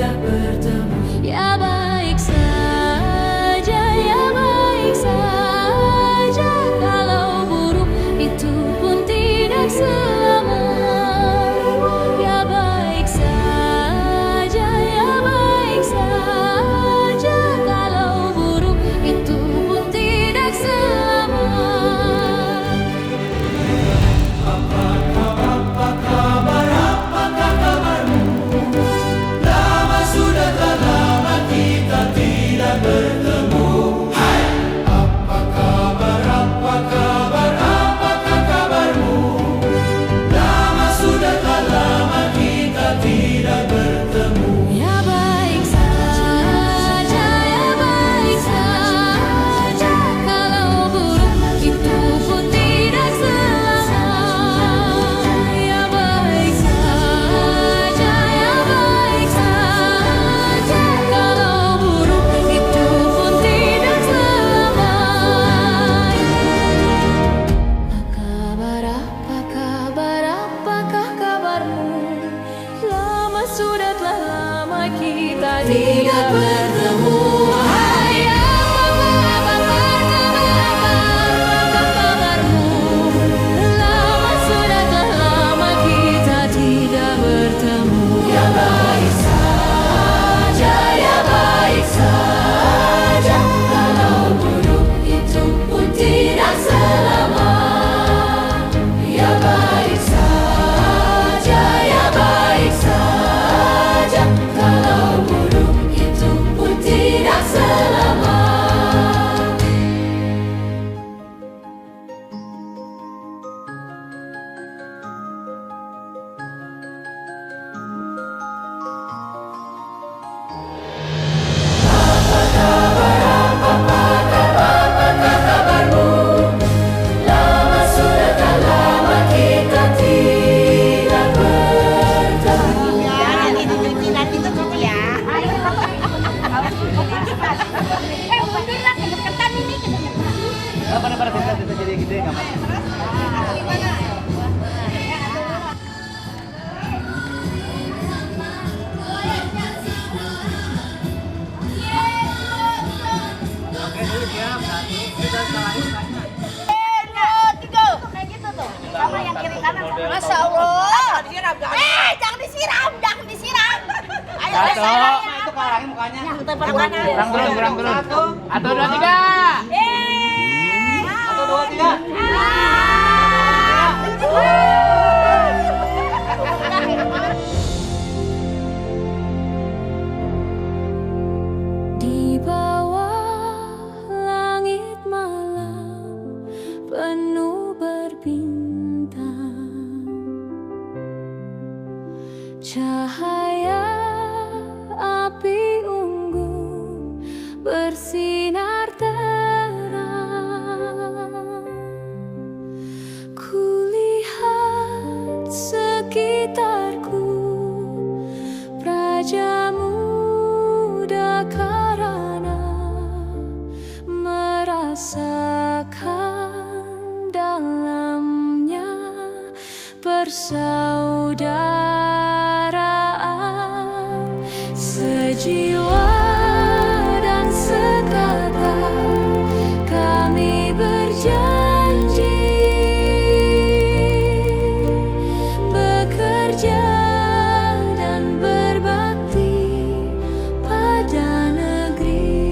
tidak bertemu. Ya baik saja, ya baik saja. Kalau buruk itu pun tidak selama. Ya baik saja, ya baik saja. Kalau buruk itu pun tidak selama. Apa kabarmu? Lama sudah tak lama kita tidak bertemu. Hai! Apa kabar? Apakah kabarmu? Lama sudah tak lama kita tidak bertemu. Ya baik saja, ya baik saja. Kalau buruk itu pun tidak selama. Ya baik saja, ya baik saja. Kalau buruk itu pun tidak selama. Apakah kabarmu? Lama sudah telah lama kita tidak bertemu. Hai, apakah kabarmu? Lama sudah telah lama kita tidak bertemu. Ya baik saja, ya baik saja. Kalau buruk itu pun tidak selama. Ya baik saja, ya baik saja. Kalau buruk itu pun tidak selama. Lama sudah tak lama kita tidak bertemu. Ya, nanti dicuci nanti tuh cuci ya. Mundur lah, kedekatan ini, kedekatan. Pada kita jadi gede nggak apa-apa. Oke, dulu siap. Satu, kita salangin kayaknya. Tiga. Kayak gitu tuh. Sama yang kiri kanan. Masya Allah. Jangan disiram, jangan disiram. Ayo, Satu, saya. itu kalangin mukanya. Kurang Kurang. Satu, dua, tiga. Satu, dua, tiga. Di bawah langit malam penuh berbintang, cahaya api unggun bersinar terang. Kulihat sekitarku praja muda karena merasakan dalamnya persaudaraan, sejiwa dan sekata kami berjanji bekerja dan berbakti pada negeri.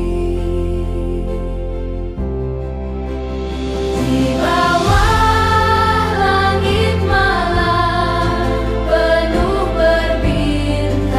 Di bawah langit malam penuh berbintang,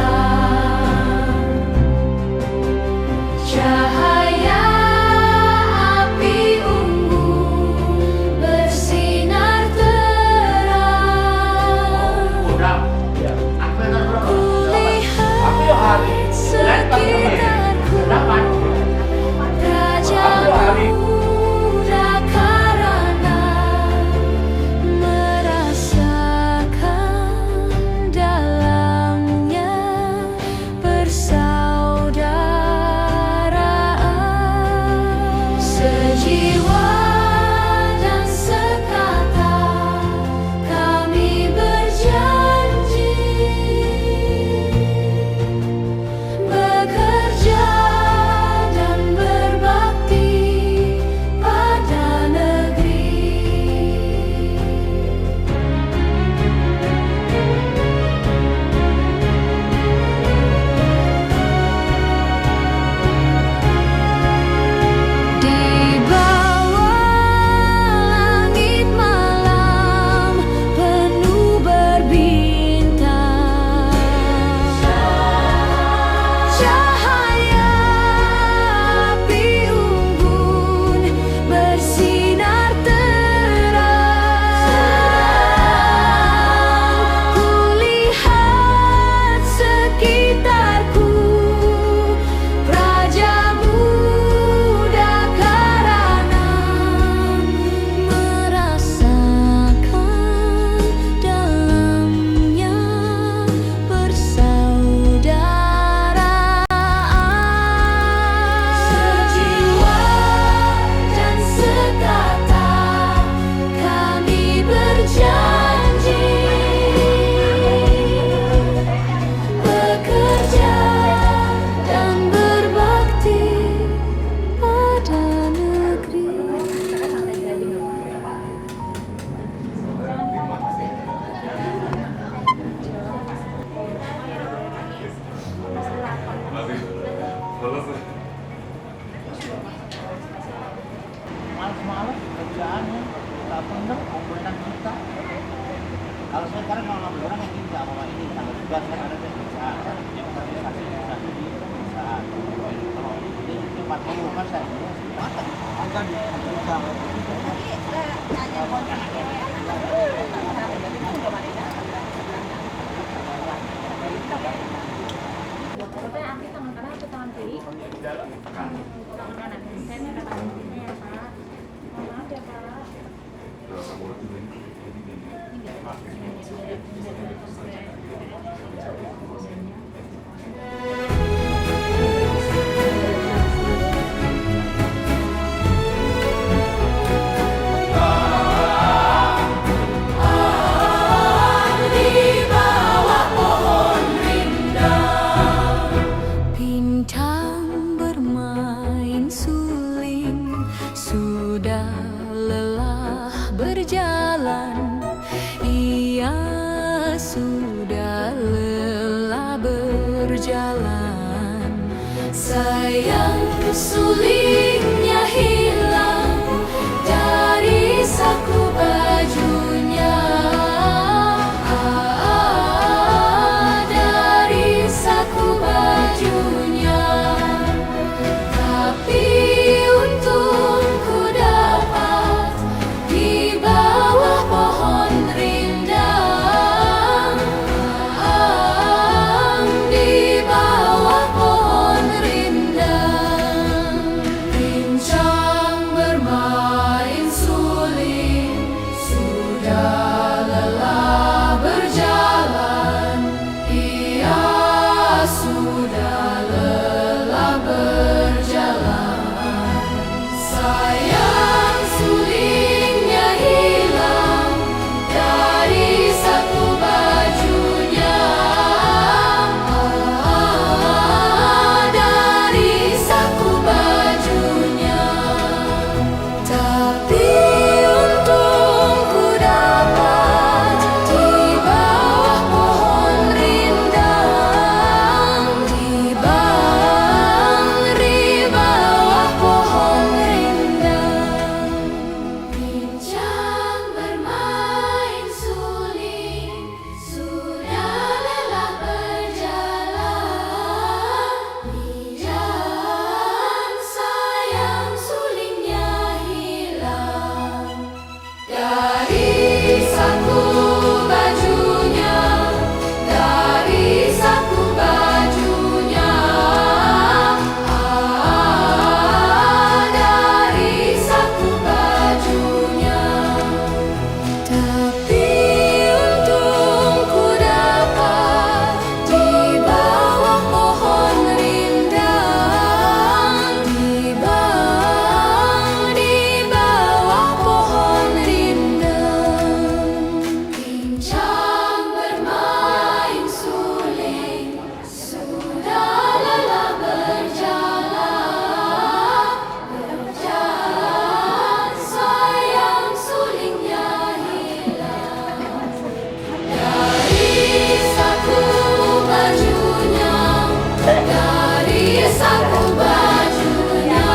tugas kan ada di perusahaan, yang organisasi perusahaan di perusahaan. Kalau ini tempat pengumuman saya akan di perusahaan. Nanya kontraknya. Bapak yang aktif tangan kanan atau tangan kiri? Tangan kanan. Saya minta tangan kirinya ya Pak. Mohon maaf ya Pak. Di bawah pohon rindang, bintang bermain suling, sudah lelah berjalan. Ia sudah lelah berjalan. Sayang sulingnya hilang dari saku bajunya. Dari saku bajunya. Tapi untung ku dapat di bawah pohon rindang. Di bawah pohon rindang. Bincang bermain suling, sudah lelah berjalan. Ia sudah lelah berjalan. Sayang sulingnya hilang dari saku bajunya. Dari saku bajunya. Tapi untung ku dapat di bawah pohon rindang. Di bawah pohon rindang. Bincang bermain suling, sudah lelah berjalan. Dan sayang sulingnya hilang dari saku bajunya. Dari saku bajunya. Dari saku bajunya. Tapi untung ku dapat di bawah pohon rindang. Di bawah pohon rindang. Bincang bermain suling, sudah lelah berjalan. Sayang sulingnya hilang dari saku bajunya. Dari saku bajunya.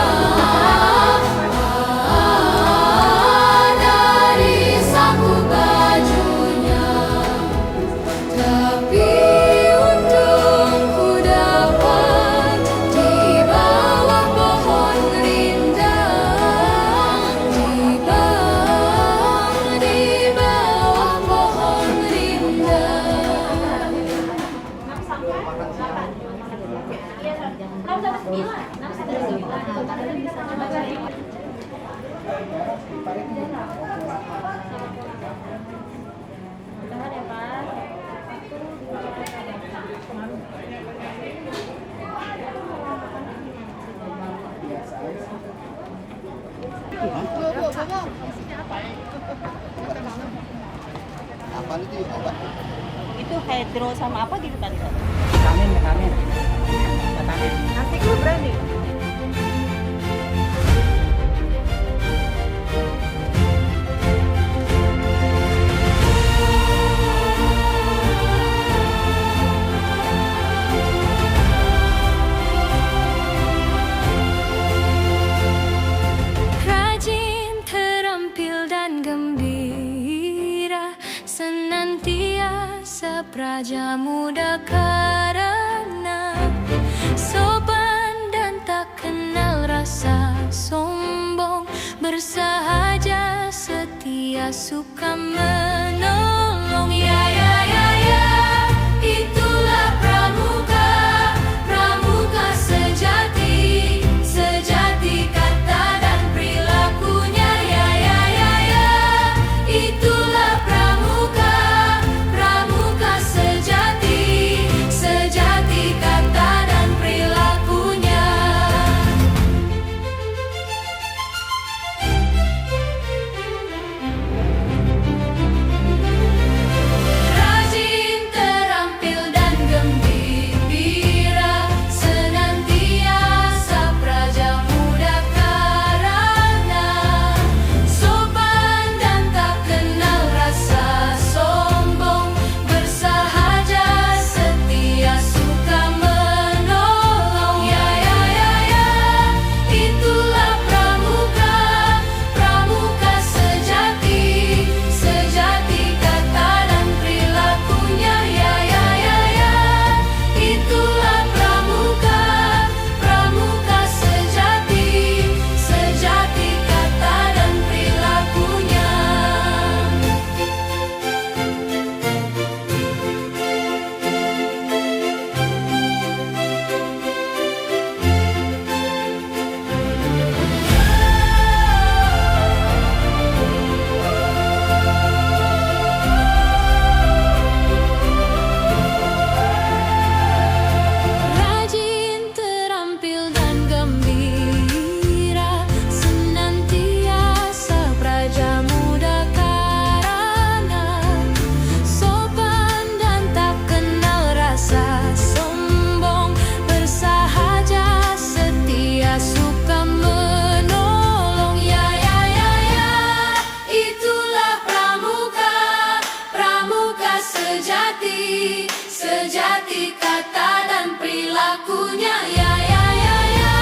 Dari saku bajunya. Tapi untung ku dapat di bawah pohon rindang. Di bawah pohon rindang. 619. Tahan ya Pak. Apa itu obat? Itu hydro sama apa gitu tadi? Vitamin. Nasi gue berani. Rajin, terampil dan gembira, senantiasa praja muda. muda karena sopan dan tak kenal rasa sombong, bersahaja setia suka menolong. Ya ya ya ya, itulah pramuka, pramuka sejati, sejati kata dan perilakunya. Ya ya ya ya, itulah pramuka, pramuka sejati, sejati kata dan perilakunya. Rajin, terampil dan gembira, senantiasa praja muda karena sopan dan tak kenal rasa sombong, bersahaja setia suka menolong. Ya ya ya ya, itulah pramuka, pramuka sejati, sejati kata dan perilakunya. Ya ya ya ya, itulah pramuka, pramuka sejati, sejati kata dan perilakunya. Rajin, terampil dan gembira, senantiasa praja muda karena sopan dan tak kenal rasa sombong, bersahaja setia suka menolong. Ya ya ya ya, itulah pramuka, pramuka sejati, sejati kata dan perilakunya. Ya ya ya ya,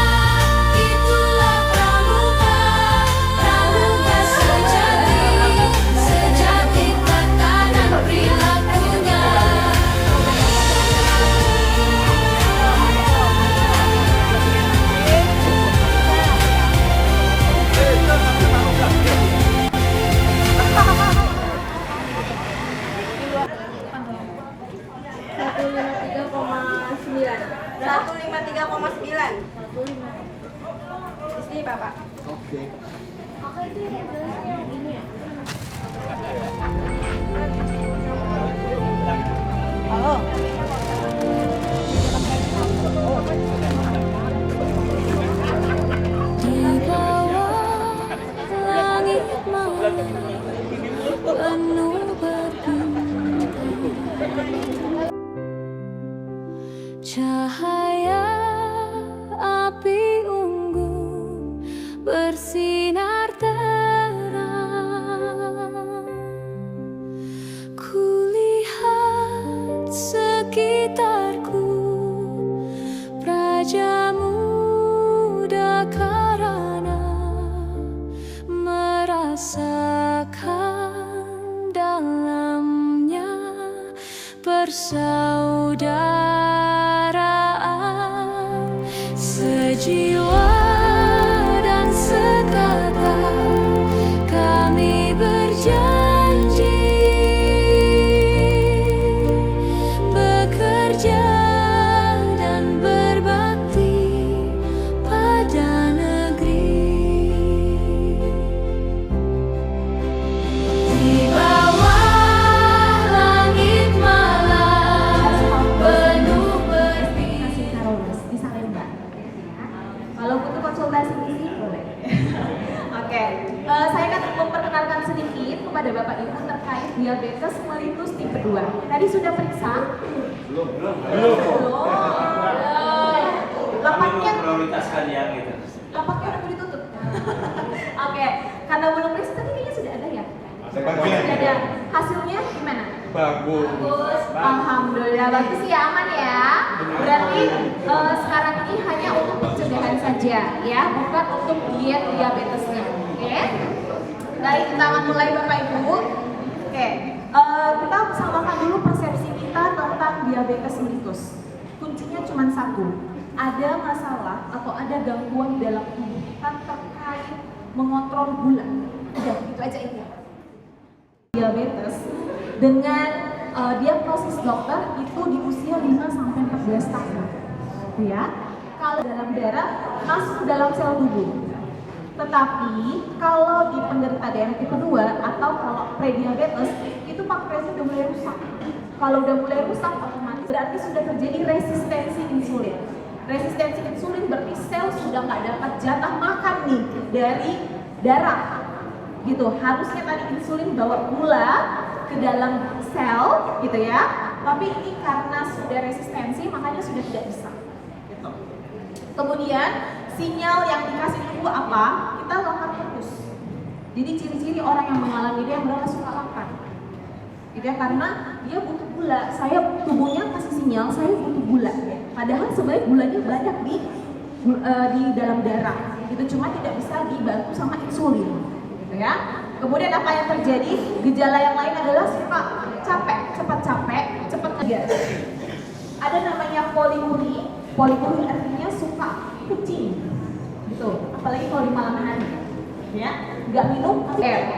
itulah pramuka, pramuka sejati, sejati kata dan perilakunya. Satu lima tiga koma sembilan. Di sini Bapak. Oke. Oke, itu yang jelasnya yang ini ya. Halo. Di bawah langit malam penuh berbintang, cahaya api unggun bersinar terang. Kulihat sekitarku praja muda karena merasakan dalamnya persaudaraan, sejiwa dan sekata kami berjanji bekerja dan berbakti pada negeri. Di bawah langit malam penuh berbintang. Misalnya Mbak. Kalau butuh konsultasi di sini boleh. Oke, saya akan memperkenalkan sedikit kepada Bapak Ibu terkait diabetes mellitus tipe 2. Tadi sudah periksa? Belum. Lapaknya Prioritaskan yang itu. lapaknya udah mau ditutup. Oke, karena belum periksa tadi kayaknya sudah ada ya? Sudah ada. Hasilnya gimana? Bagus. Alhamdulillah bagus ya, aman ya. Berarti sekarang ini hanya untuk pencegahan saja ya, bukan untuk diet diabetesnya. Oke. Baik, kita akan mulai Bapak Ibu. Oke. Kita samakan dulu persepsi kita tentang tentang diabetes mellitus. Kuncinya cuma satu, ada masalah atau ada gangguan dalam tubuh kita terkait mengontrol gula. Udah, gitu aja itu. Diabetes dengan diagnosis dokter itu di usia 5-14 tahun. Ya, kalau dalam darah masuk dalam sel tubuh. Tetapi kalau di penderita DM tipe 2 atau kalau prediabetes itu pankreasnya udah mulai rusak. Kalau udah mulai rusak otomatis berarti sudah terjadi resistensi insulin. Resistensi insulin berarti sel sudah nggak dapat jatah makan nih dari darah. Gitu. Harusnya tadi insulin bawa gula ke dalam sel gitu ya. Tapi ini karena sudah resistensi makanya sudah tidak bisa. Gitu. Kemudian sinyal yang dikasih tubuh apa? Kita lapar terus. Jadi ciri-ciri orang yang mengalami dia merasa suka lapar. Gitu ya, karena dia butuh gula. Tubuhnya kasih sinyal saya butuh gula. Padahal sebenarnya gulanya banyak di dalam darah. Itu cuma tidak bisa dibantu sama insulin. Gitu ya. Kemudian apa yang terjadi? Gejala yang lain adalah suka capek, cepat ngegas. Ada namanya poliuri. Poliuri artinya suka kencing. Gitu. Apalagi kalau di malam hari. Ya, nggak minum air.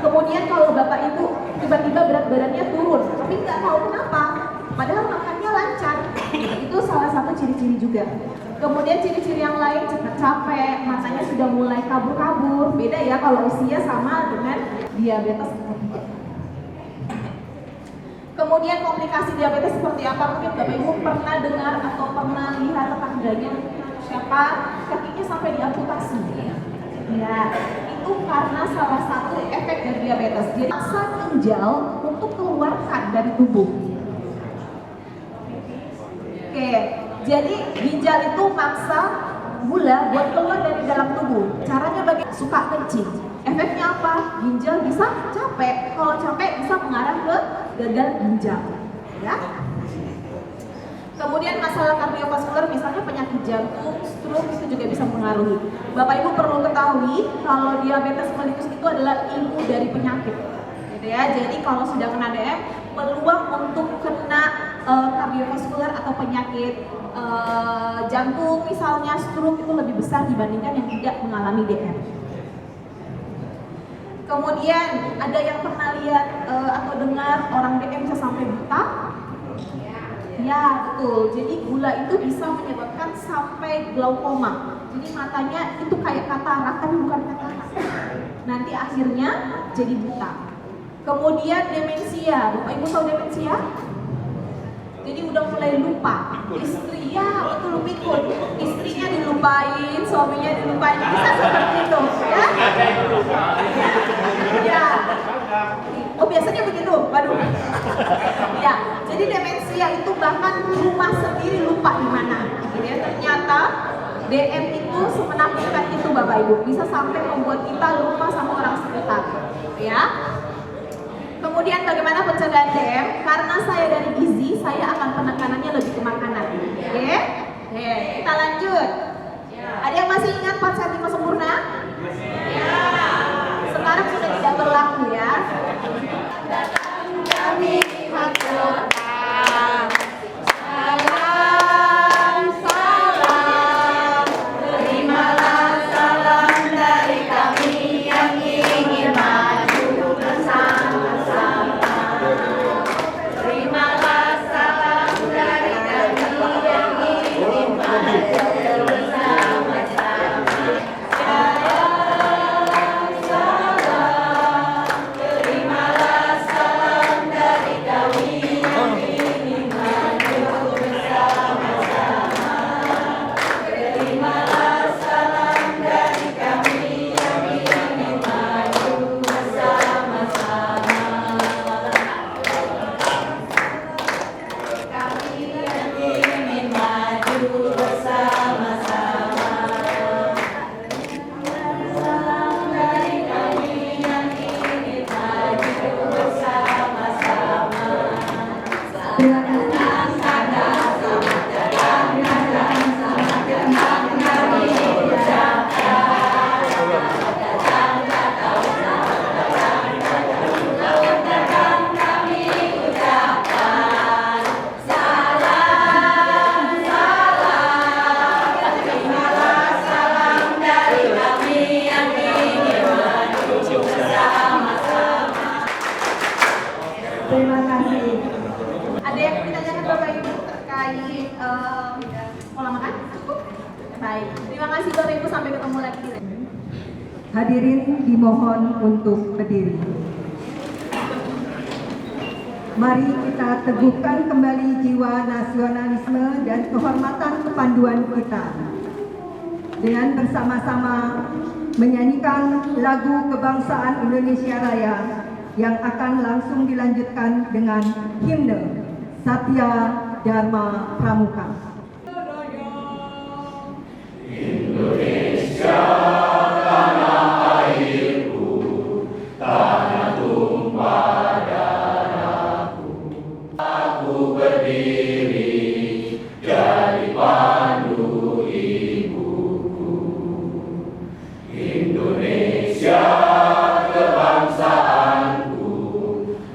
Kemudian kalau bapak ibu tiba-tiba berat badannya turun, tapi nggak tahu kenapa, padahal makannya lancar. Itu salah satu ciri-ciri juga. Kemudian ciri-ciri yang lain cepat capek, matanya sudah mulai kabur-kabur. Beda ya kalau usia sama dengan diabetes tipe 3. Kemudian komplikasi diabetes seperti apa? Mungkin bapak ibu pernah dengar atau pernah lihat tetangganya siapa kakinya sampai diamputasi. Ya, itu karena salah satu efek dari diabetes. Jadi maksa ginjal untuk keluarkan dari tubuh. Oke, jadi ginjal itu maksa gula buat keluar dari dalam tubuh. Caranya bagaimana? Suka kencing. Efeknya apa? Ginjal bisa capek. Kalau capek bisa mengarah ke gagal ginjal. Ya. Kemudian masalah kardiovaskular, misalnya penyakit jantung, stroke itu juga bisa mengaruhi. Bapak Ibu perlu ketahui kalau diabetes mellitus itu adalah ibu dari penyakit, gitu ya. Jadi kalau sudah kena DM, peluang untuk kena kardiovaskular atau penyakit jantung, misalnya stroke itu lebih besar dibandingkan yang tidak mengalami DM. Kemudian ada yang pernah lihat atau dengar orang DM bisa sampai buta? Ya betul, jadi gula itu bisa menyebabkan sampai glaukoma. Jadi matanya itu kayak katarak tapi bukan katarak. Nanti akhirnya jadi buta. Kemudian demensia, Bapak Ibu tahu demensia? Jadi udah mulai lupa. Istri, ya betul pikun. Istrinya dilupain, suaminya dilupain. Bisa seperti itu, ya? Ya. Oh biasanya begitu, waduh. Ya, jadi demensia itu bahkan rumah sendiri lupa di mana. Gitu ya. Ternyata DM itu semenakutkan itu Bapak Ibu, bisa sampai membuat kita lupa sama orang sekitar. Ya. Kemudian bagaimana pencegahan DM? Karena saya dari gizi, saya akan penekanannya lebih ke makanan. Oke? Kita lanjut. Ada yang masih ingat 4 sehat 5 sempurna? Ya. Sekarang sudah tidak berlaku ya. Kami haturkan salam, terimalah salam dari kami yang ingin maju bersama-sama. Terimalah salam dari kami lagi pola makan? Cukup? Baik. Terima kasih Bapak Ibu, sampai ketemu lagi. Hadirin dimohon untuk berdiri. Mari kita teguhkan kembali jiwa nasionalisme dan kehormatan kepanduan kita dengan bersama-sama menyanyikan lagu kebangsaan Indonesia Raya yang akan langsung dilanjutkan dengan himne Satya Dharma Pramuka. Indonesia tanah airku, tanah tumpah darahku. Aku berdiri jadi pandu ibuku. Indonesia kebangsaanku,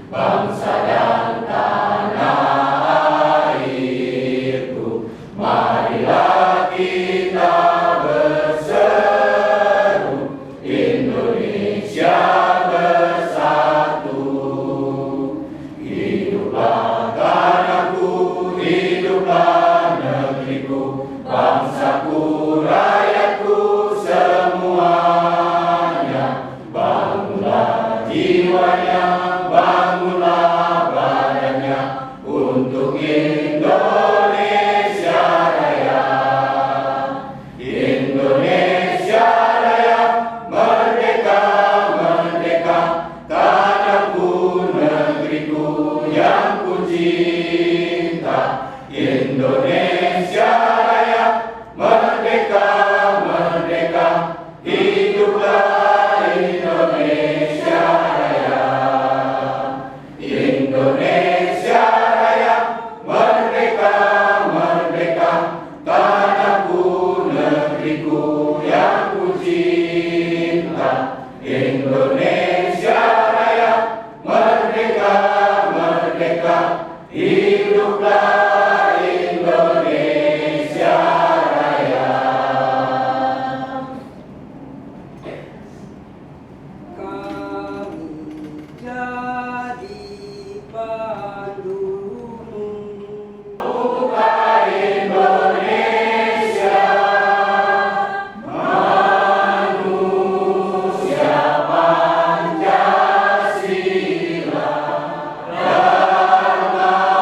bangsa dan tanah airku. Marilah kita berseru, Indonesia bersatu. Hiduplah tanahku, hiduplah negeriku, bangsaku, rakyatku semuanya. Bangunlah jiwanya, bangunlah badannya untuk Indonesia Raya. Indonesia Raya, merdeka, merdeka, tanahku, negeriku yang ku cinta. Indonesia Raya, merdeka, merdeka, hiduplah Indonesia Raya. Indonesia Raya, merdeka, merdeka, tanahku, negeriku yang ku cinta. Indonesia Raya, merdeka, merdeka, hiduplah Indonesia Raya. Kami jadi pandumu. Indonesia, manusia Pancasila, Dharmaku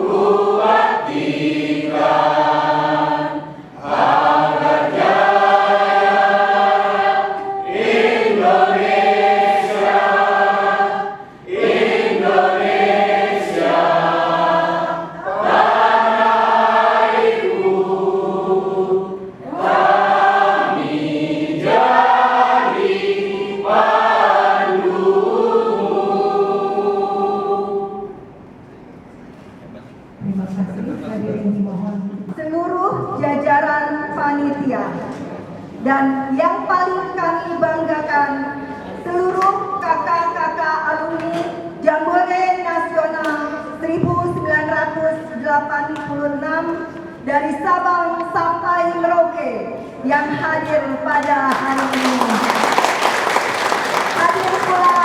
kubaktikan agar jaya Indonesia, Indonesia, tanah airku. Kami jadi pandumu. Terima kasih, hadirin dimohon. Seluruh jajaran panitia dan yang paling kami banggakan, seluruh kakak-kakak alumni Jambore Nasional 1986 dari Sabang sampai Merauke yang hadir pada hari ini. Hadir pula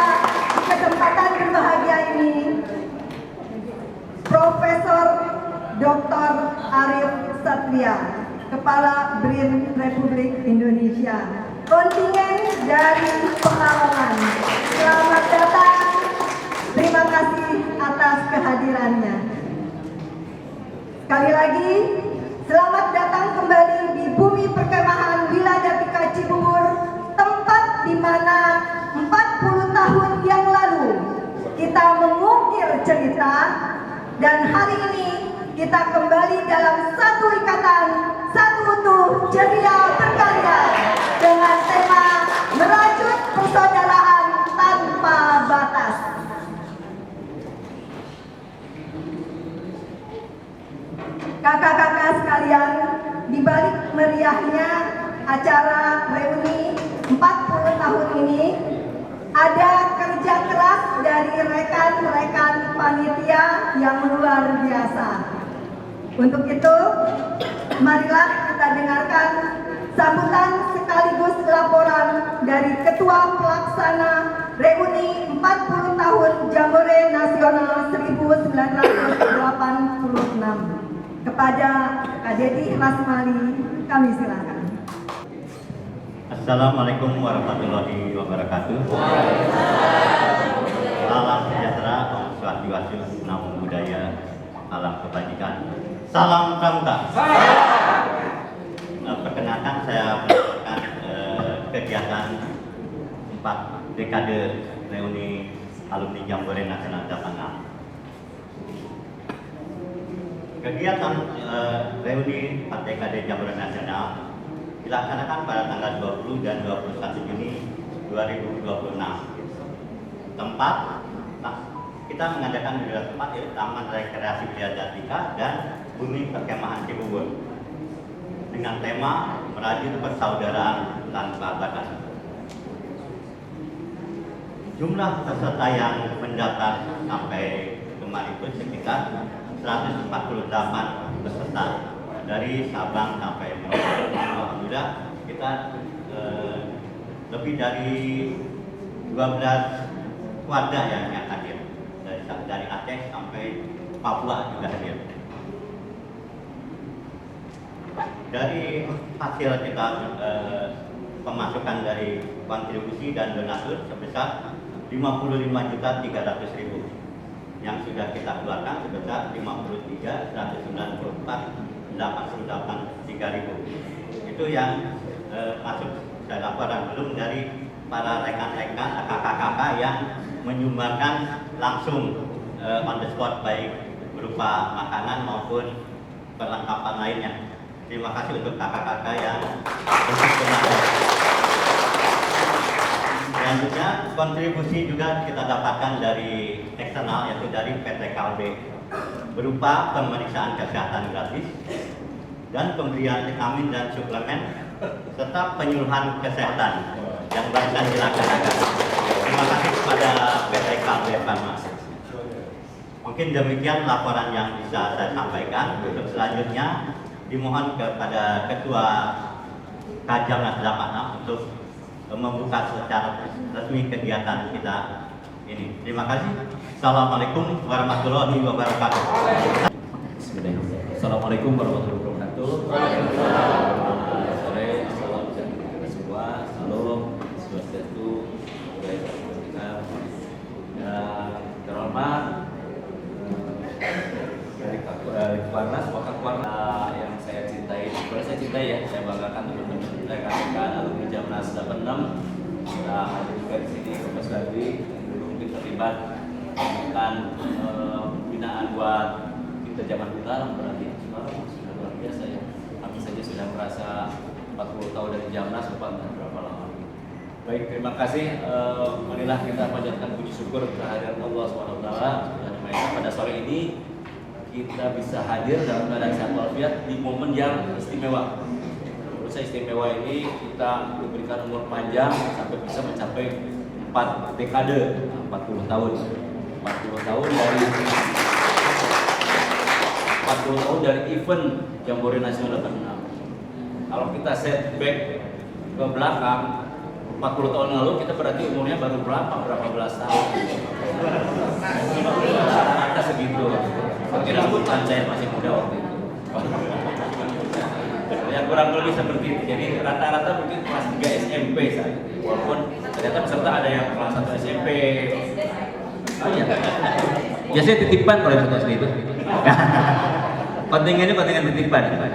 di kesempatan berbahagia ini Profesor Dr. Arief Satria, Kepala BRIN Republik Indonesia, kontingen dari Pekalongan. Selamat datang, terima kasih atas kehadirannya. Sekali lagi, selamat datang kembali di bumi perkemahan Wilajatika Cibubur, tempat di mana 40 tahun yang lalu kita mengukir cerita, dan hari ini kita kembali dalam satu ikatan, satu utuh, ceria berkarya dengan tema merajut persaudaraan tanpa batas. Kakak-kakak sekalian, di balik meriahnya acara reuni 40 tahun ini, ada kerja keras dari rekan-rekan panitia yang luar biasa. Untuk itu, marilah kita dengarkan sambutan sekaligus laporan dari Ketua Pelaksana Reuni 40 tahun Jambore Nasional 1986. Kepada Kak Dedi Rasmali, kami silakan. Assalamualaikum warahmatullahi wabarakatuh. Salam sejahtera, Om Swastiastu, Namo Buddhaya, salam kebajikan, salam pramuka. Perkenalkan, saya melakukan kegiatan 4 dekade reuni alumni Jambore Nasional 86. Kegiatan reuni 4 dekade Jambore Nasional dilaksanakan pada tanggal 20 dan 21 Juni 2026. Tempat, kita mengadakan di dua tempat, yaitu Taman Rekreasi Wilajatika dan Bumi Perkemahan Cibubur, dengan tema merajut persaudaraan tanpa batas. Jumlah peserta yang mendaftar sampai kemarin itu sekitar 148 peserta dari Sabang sampai Merauke. Alhamdulillah kita lebih dari 12 warga yang hadir, dari Aceh sampai Papua juga hadir. Dari hasil kita pemasukan dari kontribusi dan donatur sebesar 55.300.000, yang sudah kita keluarkan sebesar 53.194.883.000. Itu yang masuk dalam laporan, belum dari para rekan-rekan kakak-kakak yang menyumbangkan langsung on the spot, baik berupa makanan maupun perlengkapan lainnya. Terima kasih untuk kakak-kakak yang bersemangat. Selanjutnya, kontribusi juga kita dapatkan dari eksternal, yaitu dari PT Kalbe, berupa pemeriksaan kesehatan gratis dan pemberian vitamin dan suplemen serta penyuluhan kesehatan yang barusan dilaksanakan. Terima kasih kepada PT Kalbe Pharma. Mungkin demikian laporan yang bisa saya sampaikan. Untuk selanjutnya dimohon kepada Ketua Kajamnas 86 untuk membuka secara resmi kegiatan kita ini. Terima kasih. Assalamualaikum warahmatullahi wabarakatuh. Bismillahirrahmanirrahim. Assalamualaikum warahmatullahi wabarakatuh. Selamat sore, salam sejahtera kita semua. Salam swastiastu, budaya kebajikan. Dan terhormat dari Kakwarnas, Wakakwarnas yang saya cintai, sebenarnya saya cintai ya, saya banggakan teman-teman rekan-rekan alumni Jamnas 86. Nah, ada juga di sini Bapak Sadri yang dulu mungkin terlibat dengan pembinaan buat kita zaman kita, berarti sudah luar biasa ya. Kami saja sudah merasa 40 tahun dari Jamnas, Bapak berapa lama? Baik, terima kasih. Marilah kita panjatkan puji syukur kehadiran Allah SWT. Pada sore ini kita bisa hadir dalam keadaan sehat walafiat di momen yang istimewa. Menurut saya istimewa ini kita diberikan umur panjang sampai bisa mencapai 4 dekade, 40 tahun. 40 tahun dari event Jambore Nasional 86. Kalau kita set back ke belakang 40 tahun lalu, kita berarti umurnya baru berapa belas tahun. Rata-rata segitu. Mungkin angkutan saya masih muda waktu itu. Ya kurang lebih seperti itu. Jadi rata-rata mungkin kelas 3 SMP saat itu. Walaupun ternyata peserta ada yang kelas 1 SMP. Oh iya. Biasanya titipan kalau yang SD itu. Kontingennya kontingen titipan.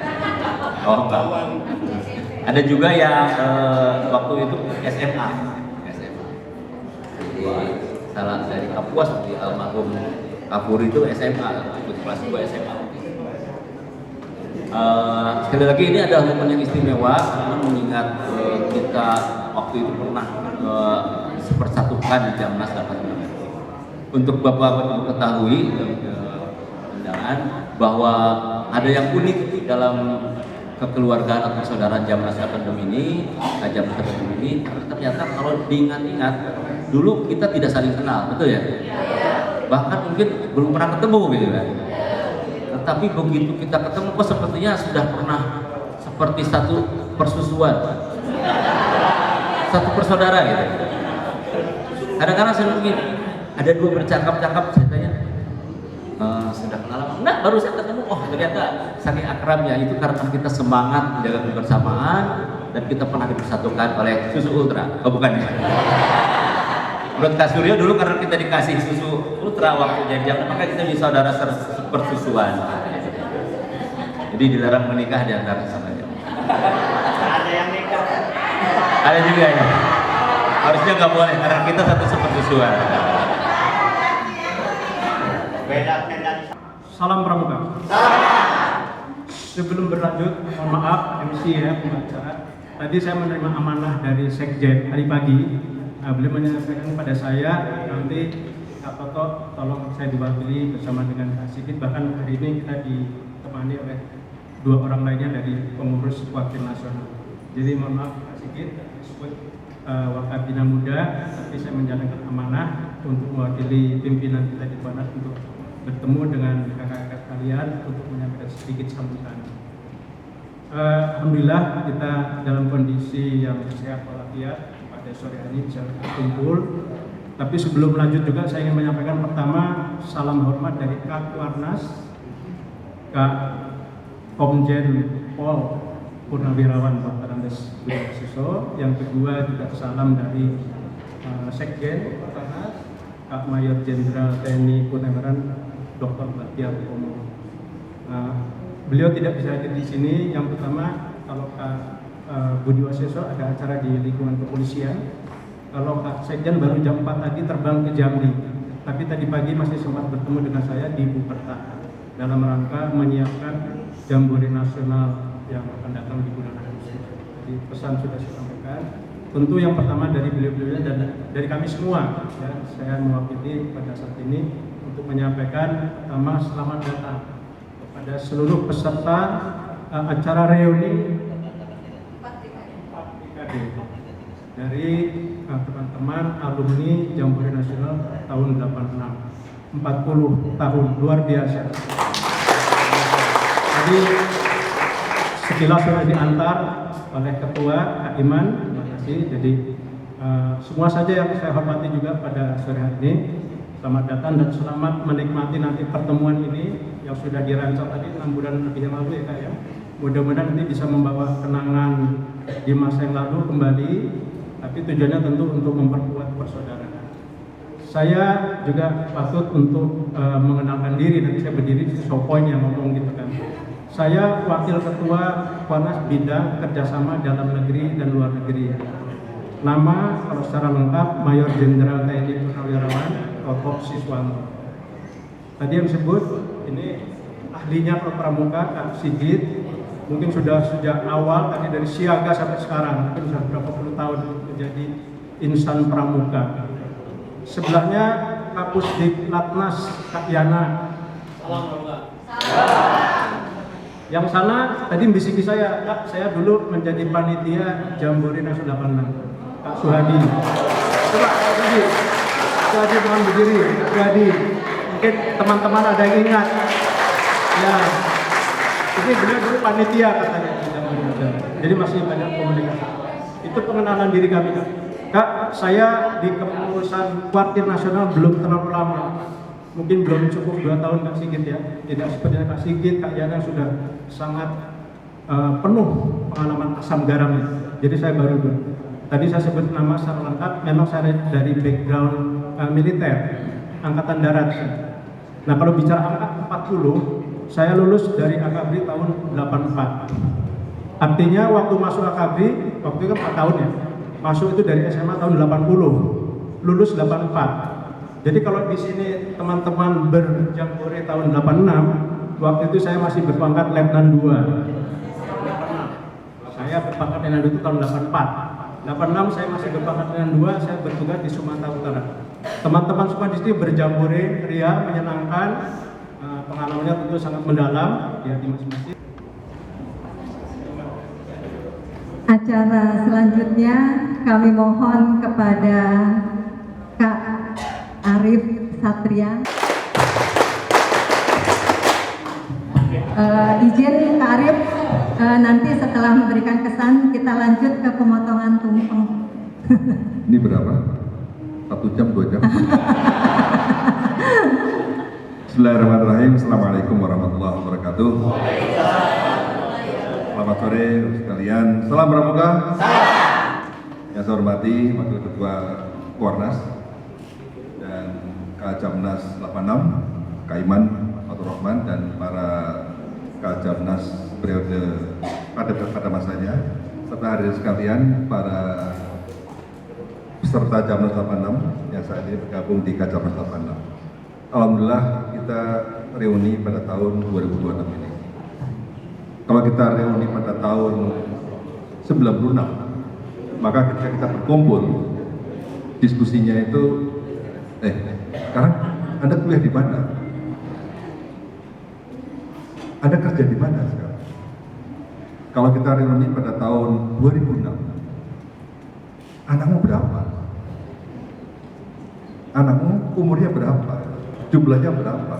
Oh enggak. Ada juga yang waktu itu SMA. Salah dari Kapuas di almarhum Kapuri itu SMA, kelas 2 SMA. Sekali lagi ini adalah momen yang istimewa karena mengingat kita waktu itu pernah sepersatukan di Jamnas 86. Untuk Bapak ketahui undangan bahwa ada yang unik dalam kekeluargaan atau persaudaraan Jamnas 86 ini, Jamnas 86 ini, ternyata kalau diingat-ingat dulu kita tidak saling kenal, betul ya? Bahkan mungkin belum pernah ketemu gitu kan. Tetapi begitu kita ketemu kok sepertinya sudah pernah seperti satu persusuan, satu persaudara gitu. Kadang-kadang saya begini, Ada dua bercakap-cakap, saya tanya, sudah kenal lama? Enggak, baru saya ketemu. Oh ternyata saking akrabnya itu karena kita semangat menjaga kebersamaan dan kita pernah dipersatukan oleh susu ultra. Oh bukan ya? Menurut Kak Suryo dulu karena kita dikasih susu ultra waktu jajan, maka kita jadi saudara persusuan. Jadi dilarang menikah di antara saudara. Ada yang nikah. Ada juga ya. Harusnya nggak boleh karena kita satu sepersusuan. Beda. Salam Pramuka. Sebelum berlanjut, mohon maaf MC ya pembicara. Tadi saya menerima amanah dari Sekjen hari pagi. Beliau menyampaikan kepada saya nanti Kak Toto tolong saya diwakili bersama dengan Kak Sigit. Bahkan hari ini kita ditemani oleh dua orang lainnya dari pengurus Wakil Nasional. Jadi mohon maaf Kak Sigit, disebut Wakabina Muda, tapi saya menjalankan amanah untuk mewakili pimpinan kita di Kuarnas untuk bertemu dengan kakak-kakak kalian untuk menyampaikan sedikit sambutan. Alhamdulillah kita dalam kondisi yang sehat walafiat pada sore hari bisa berkumpul. Tapi sebelum lanjut juga saya ingin menyampaikan pertama salam hormat dari Kak Kuarnas, Kak Komjen Pol Purnawirawan Dr. Andes Budiosuso. Yang kedua juga salam dari Sekjen Kuarnas, Kak Mayor Jenderal TNI Purnawirawan Dr. Bahtiar Komo. Beliau tidak bisa hadir di sini. Yang pertama, kalau Kak Budiosuso ada acara di lingkungan kepolisian. Kalau Kak Sekjen baru jam 4 tadi terbang ke Jambi. Tapi tadi pagi masih sempat bertemu dengan saya di Buperta dalam rangka menyiapkan Jambore Nasional yang akan datang di bulan Agustus. Jadi pesan sudah saya sampaikan. Tentu yang pertama dari beliau-beliau dan dari kami semua, ya, saya mewakili pada saat ini untuk menyampaikan pertama selamat datang kepada seluruh peserta acara reuni 4 dekade dari teman-teman alumni Jambore Nasional tahun 86, 40 tahun, luar biasa. Jadi sekilas sudah diantar oleh Ketua Kak Iman, terima kasih. Jadi semua saja yang saya hormati juga pada sore hari ini, selamat datang dan selamat menikmati nanti pertemuan ini yang sudah dirancang tadi 6 bulan lebih yang lalu ya Kak ya. Mudah-mudahan nanti bisa membawa kenangan di masa yang lalu kembali, tapi tujuannya tentu untuk memperkuat persaudaraan. Saya juga patut untuk mengenalkan diri, nanti saya berdiri di show point yang ngomong gitu kan. Saya Wakil Ketua Kuarnas Bidang Kerjasama Dalam Negeri dan Luar Negeri. Nama kalau secara lengkap Mayor Jenderal TNI Purnawirawan Toto Siswanto. Tadi yang disebut ini ahlinya Pramuka Kak Sigit. Mungkin sudah sejak awal tadi dari siaga sampai sekarang, mungkin sudah berapa puluh tahun menjadi insan Pramuka. Sebelahnya Kapus Diklatnas Kak Yana. Salam Pramuka. Yang sana tadi bisiki saya, Kak, saya dulu menjadi panitia Jambore Nasional 86. Kak Suhadi. Coba Kak Suhadi mohon berdiri. Kak Suhadi. Mungkin teman-teman ada yang ingat. Ya. Ini beliau dulu panitia katanya. Jadi masih banyak komunikasi. Itu pengenalan diri kami, Kak. Kak, saya di kepengurusan Kuartir Nasional belum terlalu lama. Mungkin belum cukup 2 tahun Kak Sigit ya. Tidak seperti Kak Sigit, Kak Yana sudah sangat penuh pengalaman asam garamnya. Jadi saya baru dulu. Tadi saya sebut nama secara lengkap, memang saya dari background militer, Angkatan Darat. Nah kalau bicara angka 40, saya lulus dari Akabri tahun 84. Artinya waktu masuk Akabri, waktu itu kan 4 tahun ya. Masuk itu dari SMA tahun 80, lulus 84. Jadi kalau di sini teman-teman berjambore tahun 86, waktu itu saya masih berpangkat Letnan 2. Saya berpangkat Letnan 2 itu tahun 84. 86 saya masih berpangkat Letnan 2, saya bertugas di Sumatera Utara. Teman-teman semua di sini berjambore ria, menyenangkan, pengalamannya tentu sangat mendalam di hati masing-masing. Acara selanjutnya kami mohon kepada Kak Arif Satria. Izin Kak Arif, nanti setelah memberikan kesan kita lanjut ke pemotongan tumpeng. Ini berapa? 1 jam 2 jam. Bismillahirrahmanirrahim. Assalamualaikum warahmatullahi wabarakatuh. Selamat sore sekalian. Salam Pramuka. Yang saya hormati Wakil Ketua Kuarnas dan Kajamnas 86, Kaiman Fatur Rahman, dan para Kajamnas periode pada masanya, serta hadirin sekalian para peserta Jamnas 86 yang saat ini bergabung di Kajamnas 86. Alhamdulillah kita reuni pada tahun 2026 ini. Kalau kita reuni pada tahun 96, maka ketika kita berkumpul, diskusinya itu, sekarang Anda kuliah di mana? Anda kerja di mana sekarang? Kalau kita reuni pada tahun 2006, anakmu berapa? Anakmu umurnya berapa? Jumlahnya berapa?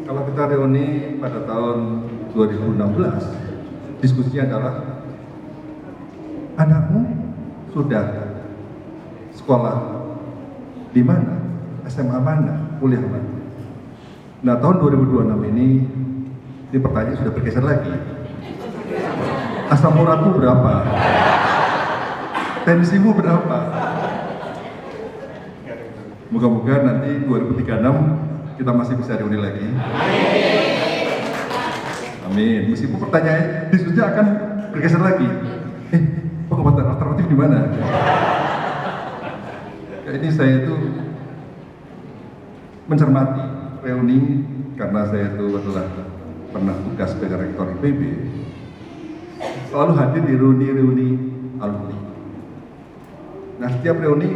Kalau kita reuni pada tahun 2016, diskusinya adalah anakmu sudah sekolah di mana? SMA mana? Kuliah mana? Nah, tahun 2026 ini pertanyaan sudah bergeser lagi. Asam uratmu berapa? Tensimu berapa? Moga-moga nanti 2036 kita masih bisa reuni lagi. Amin. Meskipun pertanyaan diskusinya akan bergeser lagi. Pengobatan alternatif di mana? Ini saya itu mencermati reuni karena saya itu adalah pernah tugas sebagai rektor IPB. Selalu hadir di reuni-reuni alumni. Nah, setiap reuni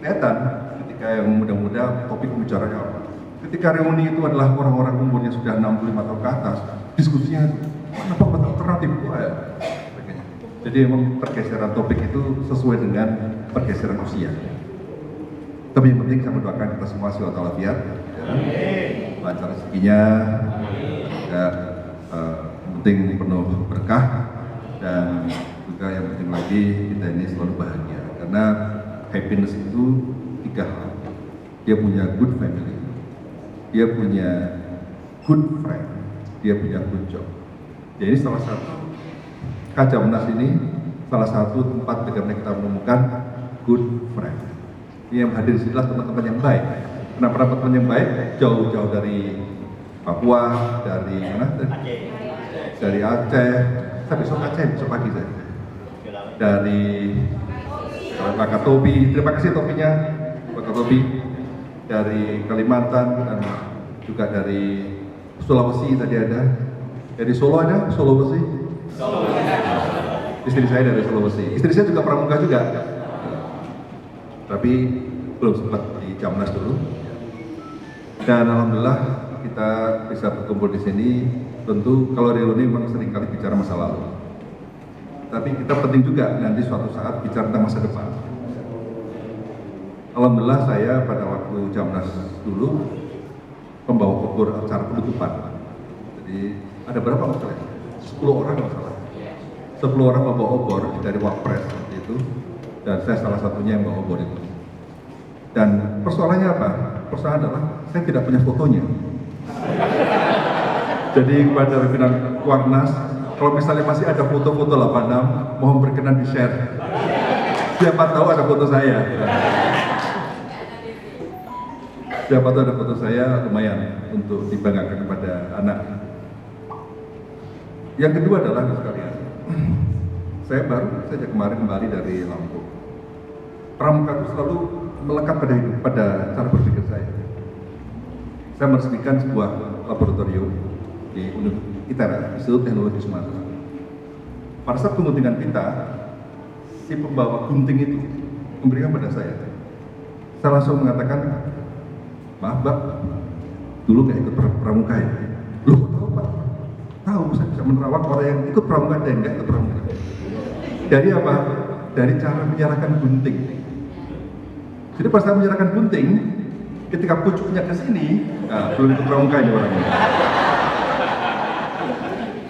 kelihatan ketika yang muda-muda topik bicaranya apa. Ketika reuni itu adalah orang-orang umurnya sudah 65 tahun ke atas, diskusinya mana pengobatan alternatif? Jadi memang pergeseran topik itu sesuai dengan pergeseran usia. Tapi yang penting saya mendoakan kita semua sehat walafiat, lancar rezekinya, ya, penting penuh berkah, dan juga yang penting lagi kita ini selalu bahagia. Karena happiness itu 3 hal. Dia punya good family, dia punya good friend, dia punya good job. Jadi salah satu Kajamnas ini salah satu tempat bagaimana kita menemukan good friend. Yang hadir di sini adalah teman-teman yang baik. Kenapa teman yang baik? Jauh-jauh dari Papua, dari mana? Dari Aceh. Saya besok Aceh, besok pagi saya. Dari Wakatobi. Terima kasih topinya, Wakatobi. Dari Kalimantan dan juga dari Sulawesi tadi ada. Dari Solo ada, Sulawesi. Istri saya dari Sulawesi. Istri saya juga pramuka juga. Tapi belum sempat di Jamnas dulu. Dan alhamdulillah kita bisa berkumpul di sini. Tentu kalau reuni memang sering kali bicara masa lalu. Tapi kita penting juga nanti suatu saat bicara tentang masa depan. Alhamdulillah saya pada waktu Jamnas dulu membawa obor acara penutupan. Jadi ada berapa masalah? 10 orang masalah. 10 orang membawa obor dari Wapres seperti itu. Dan saya salah satunya yang bawa obor itu. Dan persoalannya apa? Persoalan adalah saya tidak punya fotonya. Jadi kepada pimpinan Kuarnas, kalau misalnya masih ada foto-foto 86, mohon berkenan di-share. Siapa tahu ada foto saya. Siapa tahu ada foto saya, lumayan untuk dibanggakan kepada anak. Yang kedua adalah sekalian, saya baru saja kemarin kembali dari Lampung. Pramuka itu selalu melekat pada cara berpikir saya. Saya meresmikan sebuah laboratorium di ITERA, Institut Teknologi Sumatera. Pada saat pemuntingan kita, si pembawa gunting itu memberikan pada saya. Saya langsung mengatakan, maaf Pak, dulu nggak ikut pramuka ya? Loh, tahu Pak? Tahu, saya bisa menerawang orang yang ikut pramuka dan nggak ikut pramuka. Dari apa? Dari cara menyalakan gunting. Jadi pas saya menyalakan gunting, ketika pucuknya ke sini, nah, belum ikut pramuka ini orangnya.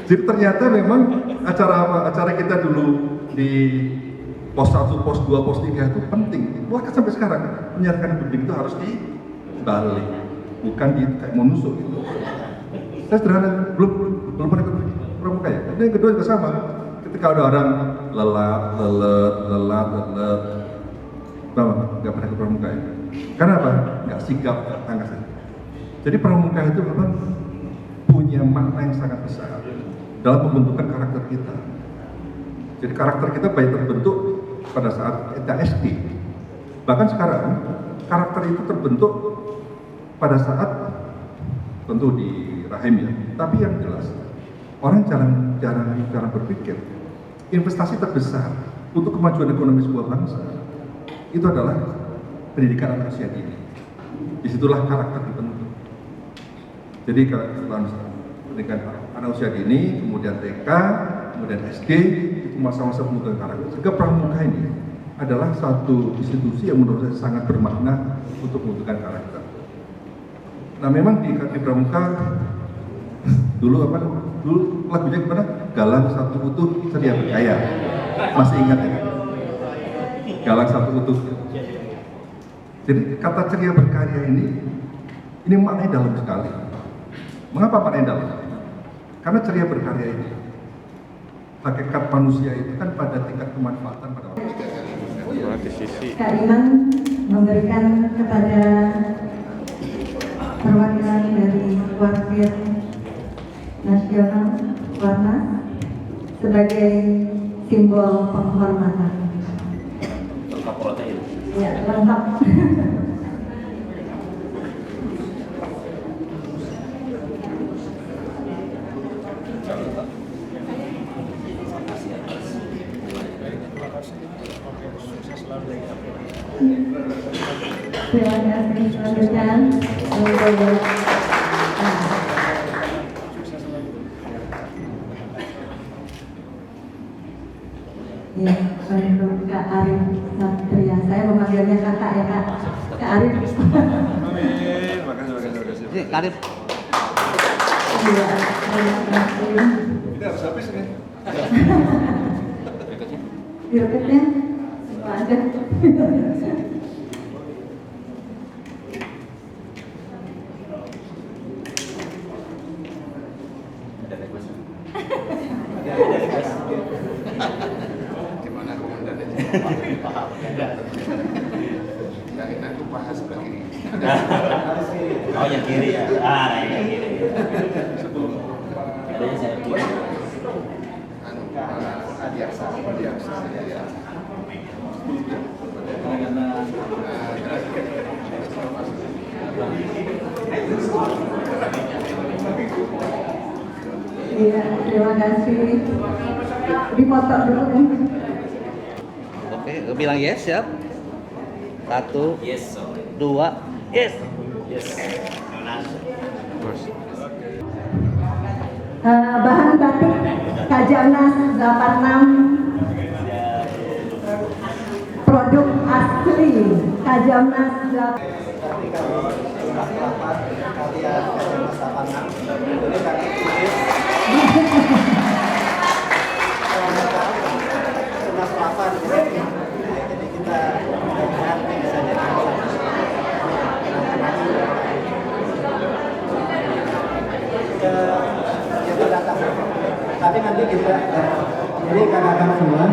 Jadi ternyata memang acara kita dulu di pos 1, pos 2, pos 3 itu penting. Bahkan sampai sekarang menyiarkan publik itu harus dibalik, bukan di kayak mau nusuk gitu. Saya sederhana, belum pernah ikut pramuka ya. Dan yang kedua juga sama. Ketika ada orang lelat, nggak pernah ikut pramuka ya. Karena apa? Nggak sigap, nggak tangkas. Jadi pramuka itu memang punya makna yang sangat besar dalam pembentukan karakter kita. Jadi karakter kita baik terbentuk pada saat kita SD. Bahkan sekarang karakter itu terbentuk pada saat tentu di rahim ya. Tapi yang jelas orang jarang berpikir investasi terbesar untuk kemajuan ekonomi sebuah bangsa itu adalah pendidikan anak usia dini. Disitulah karakter dibentuk. Jadi kalau pendidikan anak usia dini, kemudian TK, kemudian SD, itu masa-masa pembentukan karakter. Sehingga pramuka ini adalah satu institusi yang menurut saya sangat bermakna untuk pembentukan karakter. Nah memang di pramuka dulu lagunya gimana? Galang satu utuh ceria berkaya. Masih ingat ya? Galang satu utuh. Jadi kata ceria berkarya ini maknanya dalam sekali. Mengapa maknanya dalam? Karena ceria berkarya ini hakikat manusia itu kan pada tingkat kemanfaatan pada orang. Kak Iman memberikan kepada perwakilan dari Wakil Nasional Warna sebagai simbol penghormatan. Lengkap protein. Ya, lengkap. Terima kasih selanjutnya untuk ya, untuk Kak Arif Satria. Saya memanggilnya kakak ya Kak. Kak Arif. Amin. Makasih. Kak Arif. Iya, terima kasih. Ini harus habis nih. Berikutnya ada. Gimana komandannya? Yang enak itu paha sebelah kiri. Oh yang kiri ya? Yang kiri. Adanya saya kiri. Adiaksa ya. Iya, terima kasih. Dipoto dulu. Oke, bilang yes, siap. 1, Yes, so. 2, yes. Yes. Bahan batik Kajamnas 86, produk asli Kajamnas 86. Tapi nanti kita ini kakak-kakak semua,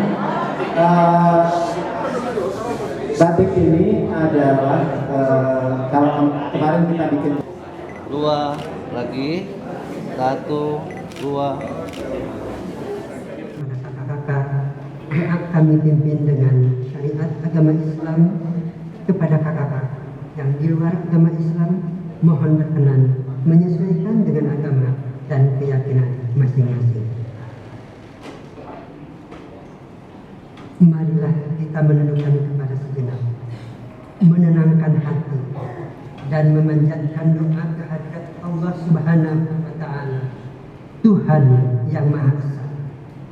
batik ini adalah kalau kemarin kita bikin 2 lagi. 1, 2. Kakak-kakak yang kami pimpin dengan syariat agama Islam, kepada kakak-kakak yang di luar agama Islam mohon berkenan menyesuaikan dengan agama dan keyakinan masing-masing. Marilah kita menundukkan kepada sejenak, menenangkan hati dan memanjatkan doa kehadirat Allah Subhanahu wa Ta'ala, Tuhan yang Maha Esa.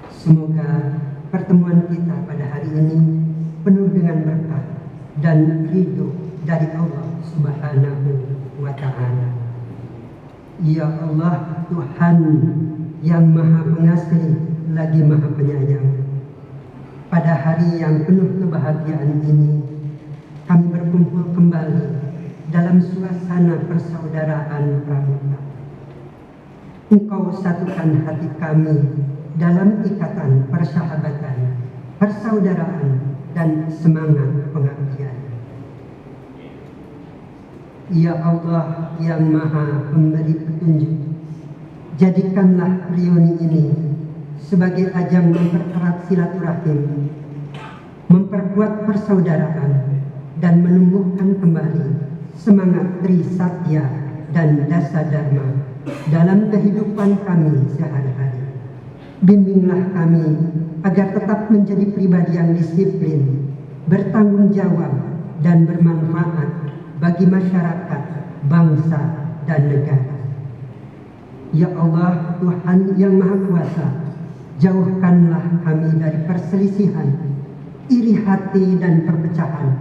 Semoga pertemuan kita pada hari ini penuh dengan berkah dan ridho dari Allah Subhanahu wa Ta'ala. Ya Allah, Tuhan yang Maha Pengasih lagi Maha Penyayang, pada hari yang penuh kebahagiaan ini, kami berkumpul kembali dalam suasana persaudaraan pramuka. Engkau satukan hati kami dalam ikatan persahabatan, persaudaraan, dan semangat pengabdian. Ya Allah yang Maha Pemberi Petunjuk, jadikanlah reuni ini sebagai ajang mempererat silaturahim, memperkuat persaudaraan, dan menumbuhkan kembali semangat Trisatya dan Dasa Dharma dalam kehidupan kami sehari-hari. Bimbinglah kami agar tetap menjadi pribadi yang disiplin, bertanggung jawab, dan bermanfaat bagi masyarakat, bangsa, dan negara. Ya Allah, Tuhan yang Maha Kuasa, jauhkanlah kami dari perselisihan, iri hati, dan perpecahan.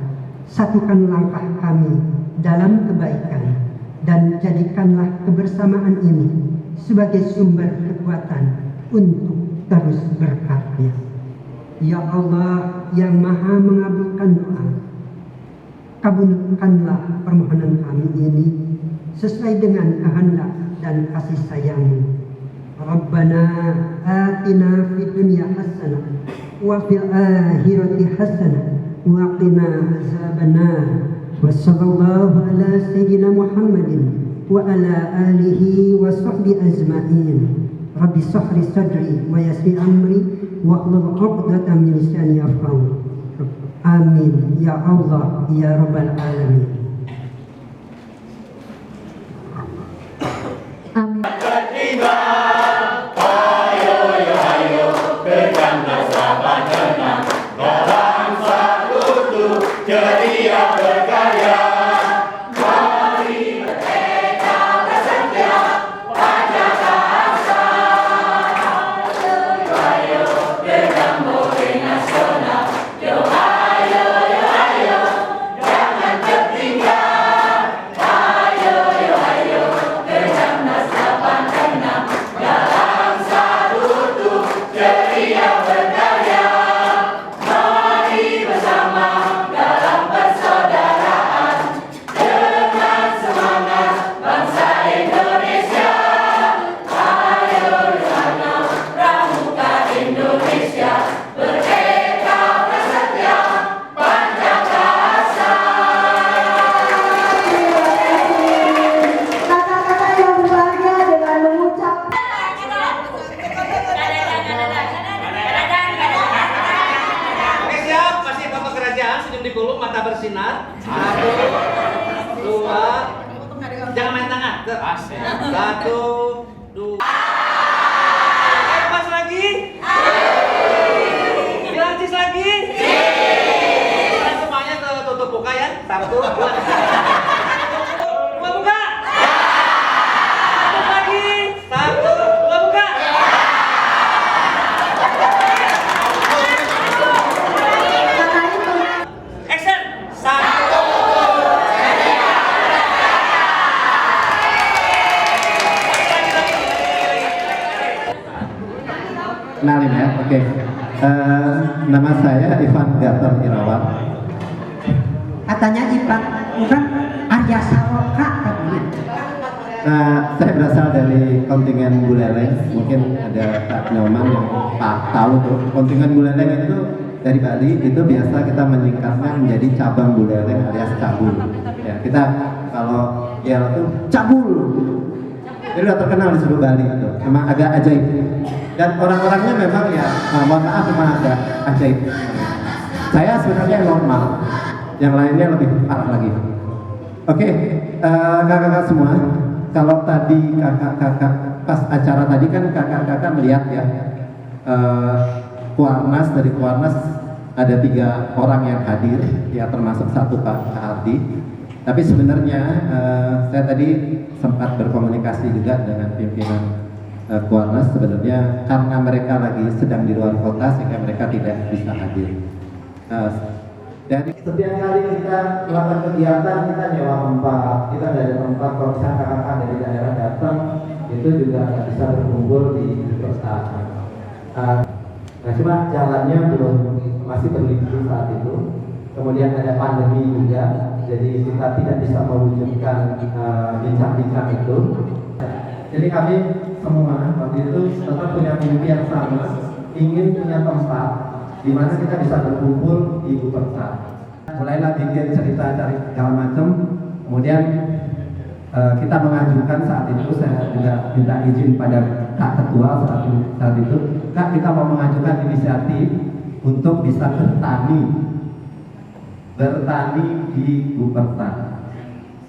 Satukan langkah kami dalam kebaikan, dan jadikanlah kebersamaan ini sebagai sumber kekuatan untuk terus berkarya. Ya Allah yang Maha mengabulkan doa, kabulkanlah permohonan kami ini sesuai dengan kehendak dan kasih sayang-Mu. Rabbana atina fid dunya hasanah wa fil akhirati hasanah wa qina azabannar. Wa sallallahu ala sayyidina Muhammadin wa ala alihi wa sahbihi ajma'in. Rabbi sahri sadri wa yassir amri wa hlul 'uqdatam min lisani yafqahu. Amin ya Allah ya rabbal alamin. Amin. Ceria berkarya, mari merdeka bersedia, pajak asa. Ayo dengan mode nasional, yo ayo, jangan tertinggal. Ayo dengan nas 86 dalam satu tuh ceria berkarya. Mari bersama dalam persaudaraan dengan semangat bangsa Indonesia. Ayo Pramuka Indonesia, Merdeka Prasetya Pancasila. Kakak-kakak yang berbahagia dengan mengucap Oke siap, masih foto kerajaan, senyum di kulum, mata bersinar. 1, 2, jangan main tangan. 1, 2. Pas lagi. Bilang cis lagi. Kita semuanya tutup buka ya. 1, 2. Dua buka. Tutup lagi. 1, 2 buka. Action. 1. Kenalin ya, oke. Nama saya Ivan Gator Irawan. Katanya Ipan, bukan Arya Saloka katanya. Saya berasal dari kontingen Buleleng. Mungkin ada Pak Nyoman yang tahu tuh. Kontingen Buleleng itu dari Bali, itu biasa kita menyingkatnya menjadi cabang Buleleng alias cabul. Ya, kita kalau yel tuh cabul. Jadi udah terkenal di seluruh Bali itu. Memang agak ajaib. Dan orang-orangnya memang ya, mohon maaf memang agak ajaib. Saya sebenarnya normal. Yang lainnya lebih parah lagi. Oke, kakak-kakak semua. Kalau tadi kakak-kakak pas acara tadi kan kakak-kakak melihat ya, Kuarnas, dari Kuarnas ada 3 orang yang hadir, ya termasuk 1 Pak Hardi. Tapi sebenarnya saya tadi sempat berkomunikasi juga dengan pimpinan Kuarnas. Sebenarnya karena mereka lagi sedang di luar kota sehingga mereka tidak bisa hadir. Jadi setiap kali kita melakukan kegiatan kita nyewa tempat, kita dari tempat. Kalau misalnya kakak-kakak dari daerah datang, itu juga nggak bisa berkumpul di kota. Nah cuma jalannya belum masih berlibur saat itu. Kemudian ada pandemi juga, jadi kita tidak bisa mewujudkan bincang-bincang itu. Jadi kami semua waktu itu tetap punya mimpi yang sama, ingin punya tempat di mana kita bisa berkumpul di Buperta. Mulailah bikin cerita, cari segala macam. Kemudian kita mengajukan saat itu, saya juga minta izin pada Kak Ketua saat itu, Kak, kita mau mengajukan inisiatif untuk bisa bertani di Buperta.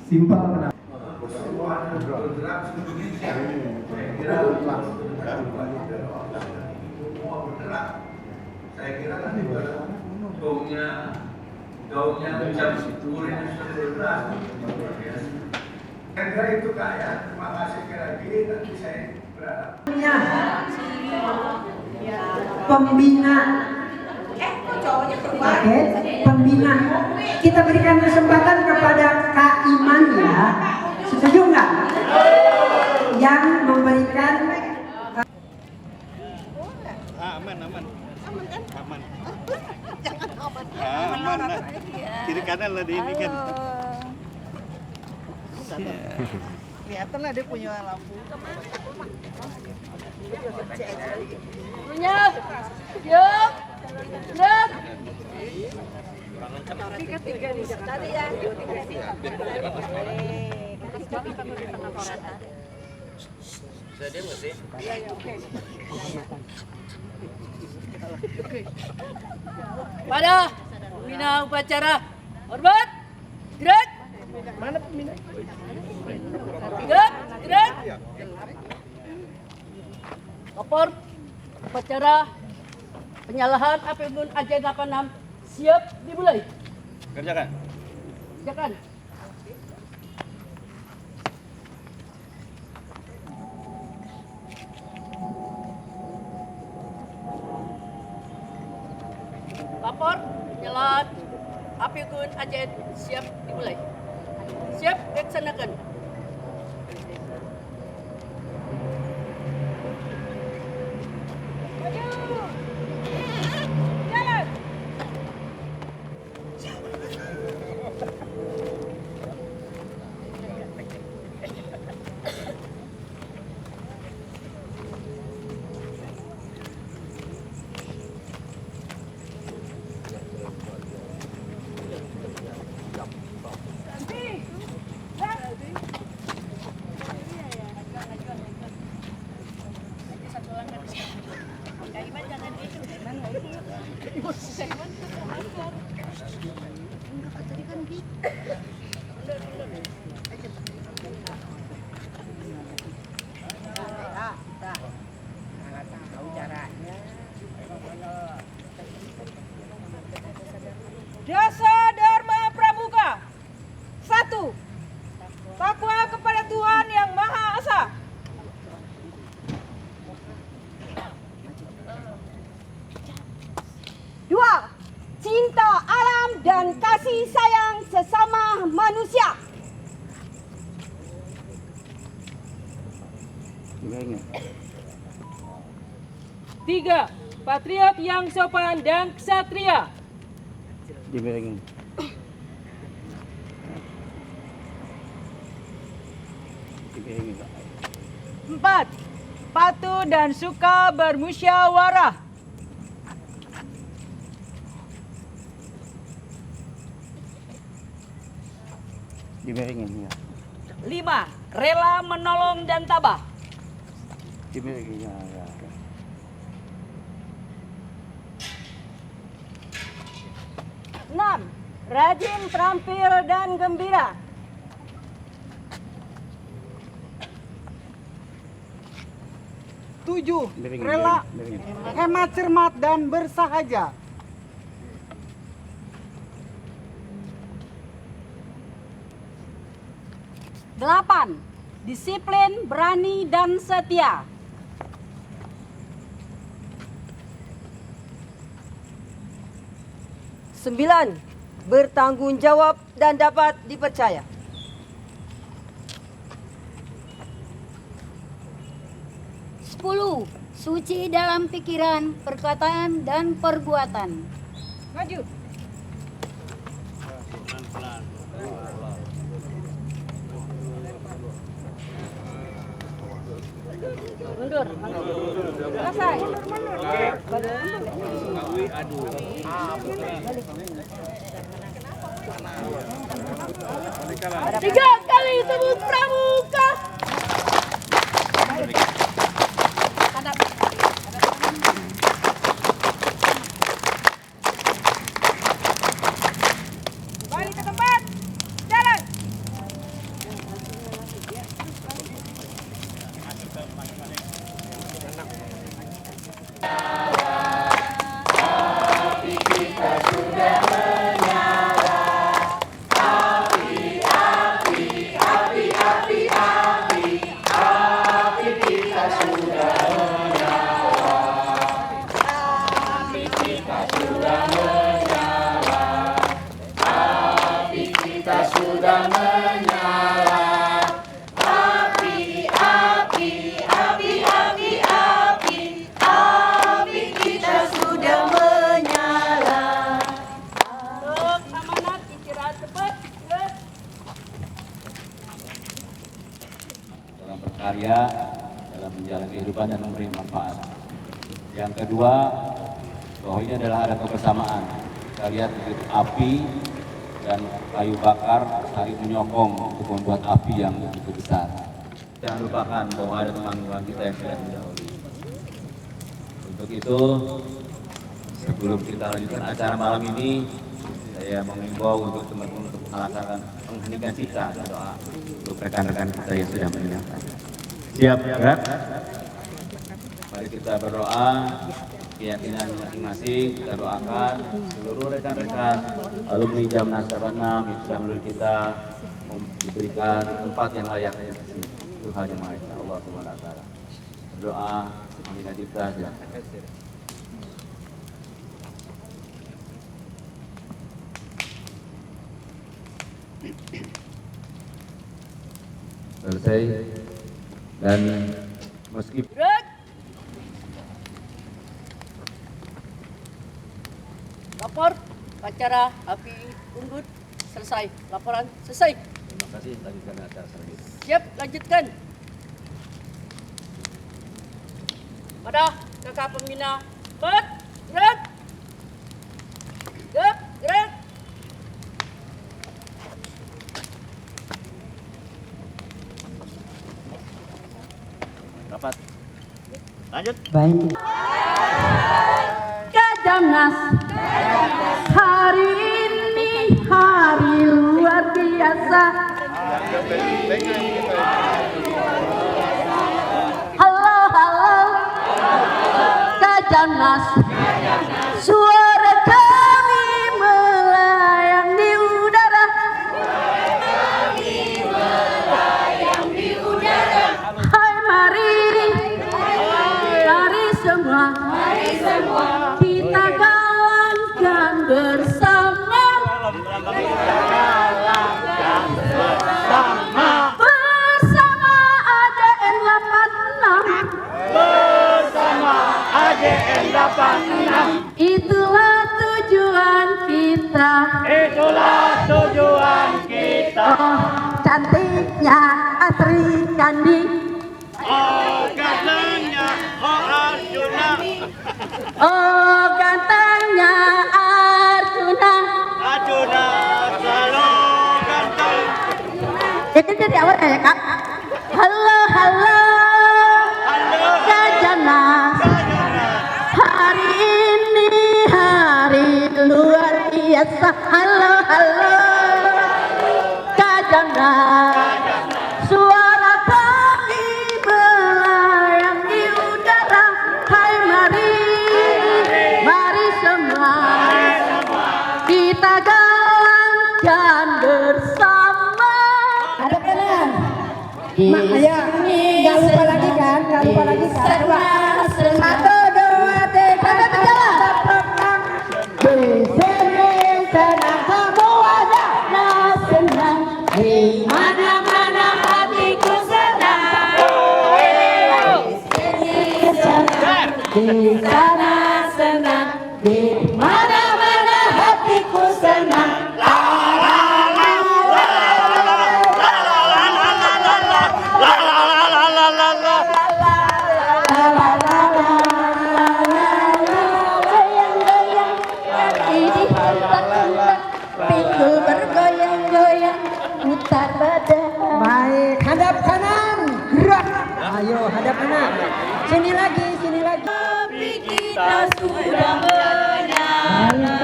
Simpel kenapa? Saya kira nanti gaungnya jam 10 ini sudah berbelas. Kira itu Kak ya, terima kasih sekali lagi, nanti saya berharap. Pembina, oke, pembina. Kita berikan kesempatan kepada Kak Iman ya, setuju nggak? Yang memberikan. Aman kan? Aman. Aman Nah. Kiri kanan lah di ini kan. Kelihatan lah dia punya lampu. Yuk. Tiga nih tadi ya. Saya diam nggak sih? Iya, oke. Pada pembina upacara hormat, gerak. Mana pembina? Gerak. Lapor upacara penyalahan APBN AJ 86 siap dimulai. Kerjakan. Lapor penyalahan APBN AJ siap dimulai. Siap laksanakan. Dasa Dharma Pramuka. 1. Takwa kepada Tuhan Yang Maha Esa. 2. Cinta alam dan kasih sayang sesama manusia. 3. Patriot yang sopan dan ksatria. Diberengin. 4. Patuh dan suka bermusyawarah. 5. Rela menolong dan tabah. 6. Rajin, terampil, dan gembira. 7. Rela, hemat, cermat, dan bersahaja. 8. Disiplin, berani, dan setia. 9. Bertanggung jawab dan dapat dipercaya. 10. Suci dalam pikiran, perkataan, dan perbuatan. Maju. Mundur. Selesai. Tiga kali tepuk pramuka. Balik ke tempat. Jalan. Api kita sudah menyala. Api kita sudah menyala. Api kita sudah menyala. Api kita sudah menyala. Api kita sudah menyala. Untuk amanat istirahat cepat. Dalam berkarya, dalam menjalani kehidupan dan memberi manfaat. Yang kedua, bahwa ini adalah ada kebersamaan. Kita lihat begitu api dan kayu bakar saling menyokong untuk membuat api yang begitu besar. Jangan lupakan bahwa ada teman-teman kita yang sudah mendahului. Untuk itu, sebelum kita lanjutkan acara malam ini, saya mengimbau untuk teman-teman untuk melaksanakan pengheningkan cita dan doa untuk rekan-rekan kita yang sudah meninggalkan. Siap, gerak. Mari kita berdoa, keyakinan masing-masing, kita doakan seluruh rekan-rekan alumni Jamnas 86 yang sudah menurut kita diberikan tempat yang layak di sini. Tuhan yang Maha Esa, Allah Subhanahu wa taala. Berdoa, amin adibta ya. Selesai dan meski Lapor acara api unggut selesai. Laporan selesai. Terima kasih, lanjutkan acara selanjutnya. Siap, lanjutkan. Pada kakak pembina, gerak, gerak. Rapat. Lanjut. Baik. Kajamnas, hari ini hari luar biasa. Halo, Kajamnas, suara kami melayang di udara. Hai mari semua, kita galakkan bersama. Bersama ADN 86. Itulah tujuan kita. Oh, cantiknya Asri Kandi. Oh, gantengnya Arjuna. Oh, gantengnya Arjuna. Arjuna selalu ganteng. Ya kan dari awal ya kak. Halo, Kajamnas. Hari ini hari luar biasa. Halo, Kajamnas. Suara kami melayang di udara. Hai mari semua, kita galakkan bersama. Ada kanan. Mak, ayo. Gak lupa lagi kan? Satu, dua, tiga, tetap program. Di sini senang semuanya. Senang Di mana-mana hatiku senang. Di sana senang. Di mana-mana sini lagi. Api kita sudah menyala.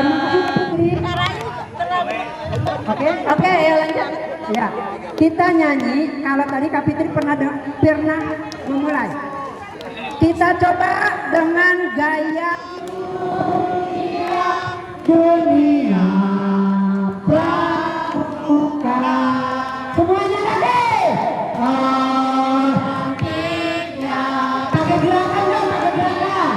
Oke, ya lanjut. Ya, kita nyanyi. Kalau tadi Kak Fitri pernah memulai. Kita coba dengan gaya dunia pramuka. Semuanya lagi. Pakai gerakan dong, pakai gerakan.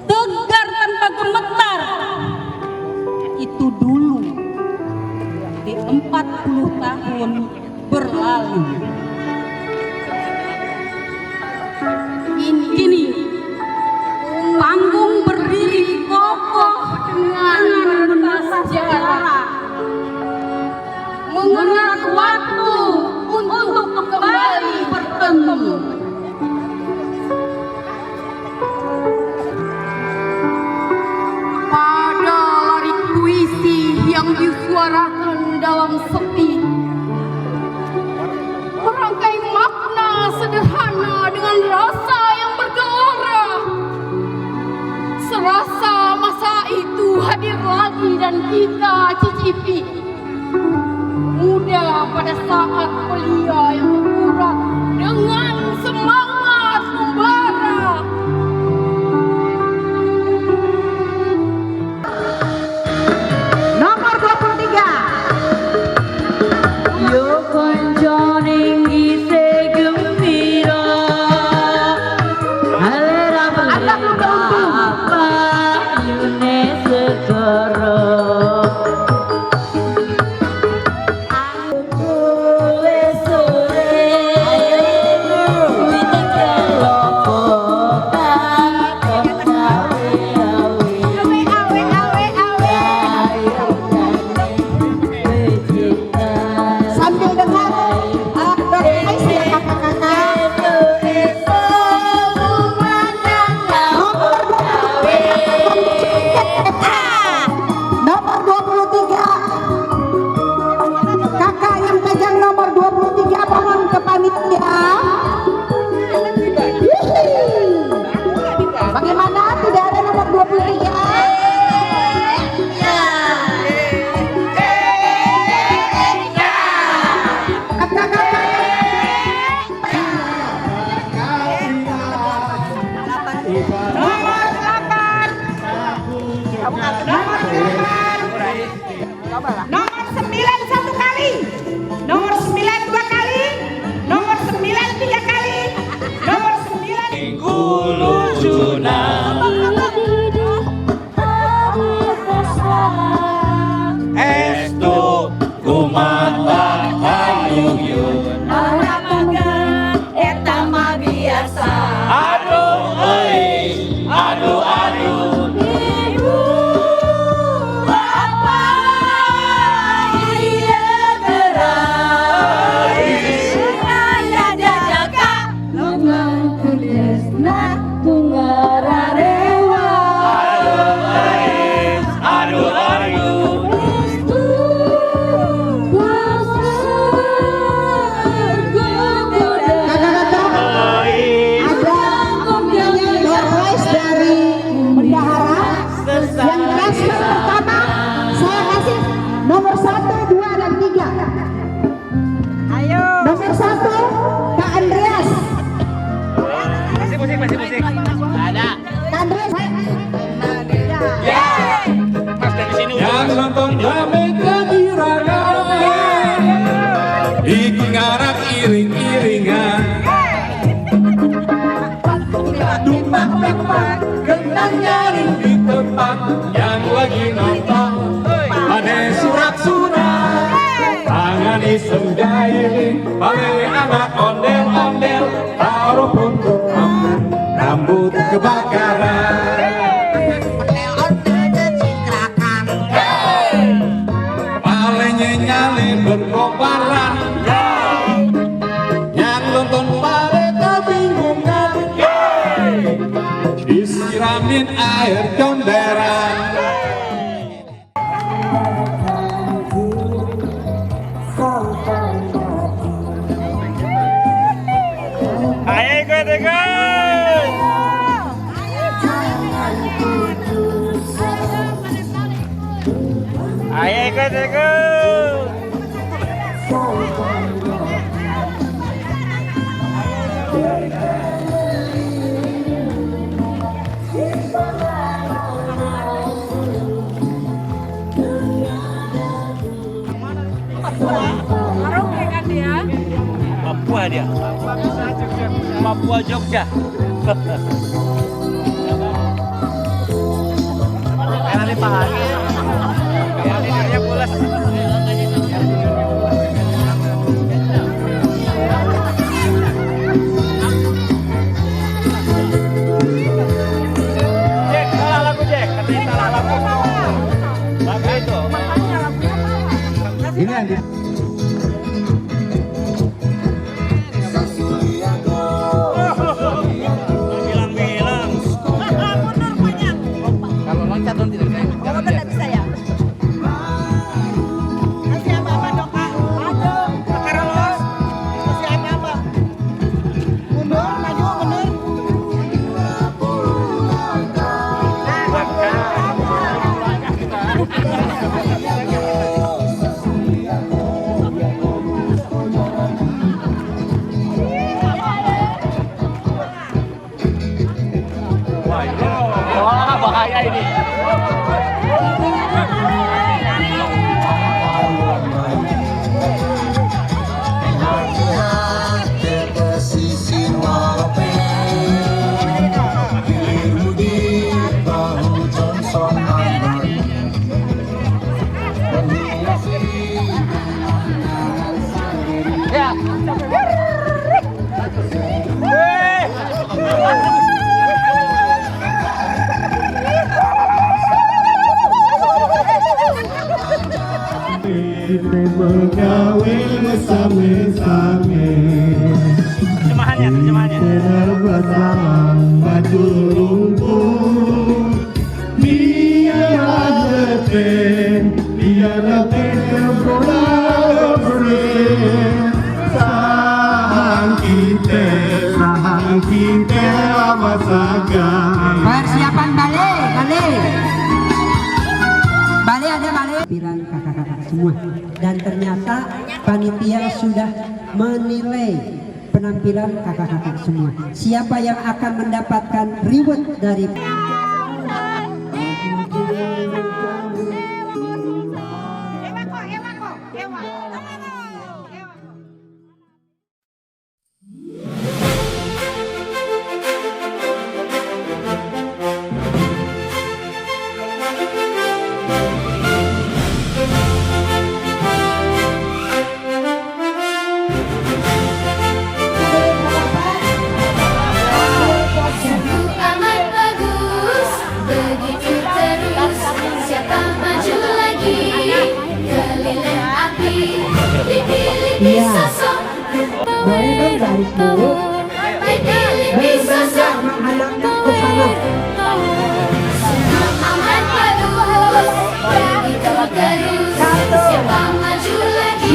Tegar tanpa gemetar. Itu dulu di 40 tahun berlalu. Kini panggung berdiri kokoh dengan bersejarah, mengingat waktu untuk kembali bertemu. Pada lari puisi yang disuarakan dalam sepi, merangkai makna sederhana dengan rasa yang bergelora. Serasa masa itu hadir lagi dan kita cicipi. Muda pada saat belia yang berkurang dengan semangat membara. Nomor 23. Yo konjoning gise gembira, alera apa yune segera. Sore Nomor 9 1 kali. Nomor 9 2 kali. Nomor 9 3 kali. Nomor 9 Kulo Sunan Estu kumata hayuyun Eta mah biasa. Aduh euy aduh aduh Ibu bapak ieu gerak aya jaga lomang kudesna tungararewa. aduh aduh Surprise dari bendahara. Yang transfer pertama saya kasih nomor 1, 2, dan 3. Ayo. Nomor 1 Kak Andreas. musik ada Kak Andreas. pas dari sini Yang nonton rame kegiraga Iki ngarak iring-iringan Dumpak-dumpak Gendang nyaring di tempat Yang lagi nonton Ane surat-surat Tangan iseng jailing Palele anak ondel-ondel Taruh puntuk rambut kebakaran Palenya nyale berkobaran Yang nonton pale kebingungan Disiramin air conderan ayo ikut ayo ikut Karaoke kan dia? Papua dia Papua Jogja nanti pahami dia pulas Jack, salah lagu Jack, katanya salah lagu lagu itu Ini yang di bilang-bilang Kalau loncat nanti Kalau tidak bisa ya. Kasih apa-apa dong Kak? Maju. Terus. Kasih apa-apa? Mundur, maju, mundur. wah bahaya ini Begawe mesame-same terjemahannya bersama baju lumpur biar letih bola sahang kita masakan Persiapan balik ada balik piran kakak-kakak semua, dan ternyata panitia sudah menilai penampilan kakak-kakak semua. Siapa yang akan mendapatkan reward dari Iya. Boleh dong garis dulu. Berbangga menghadapkan ke sana. Siapa maju lagi?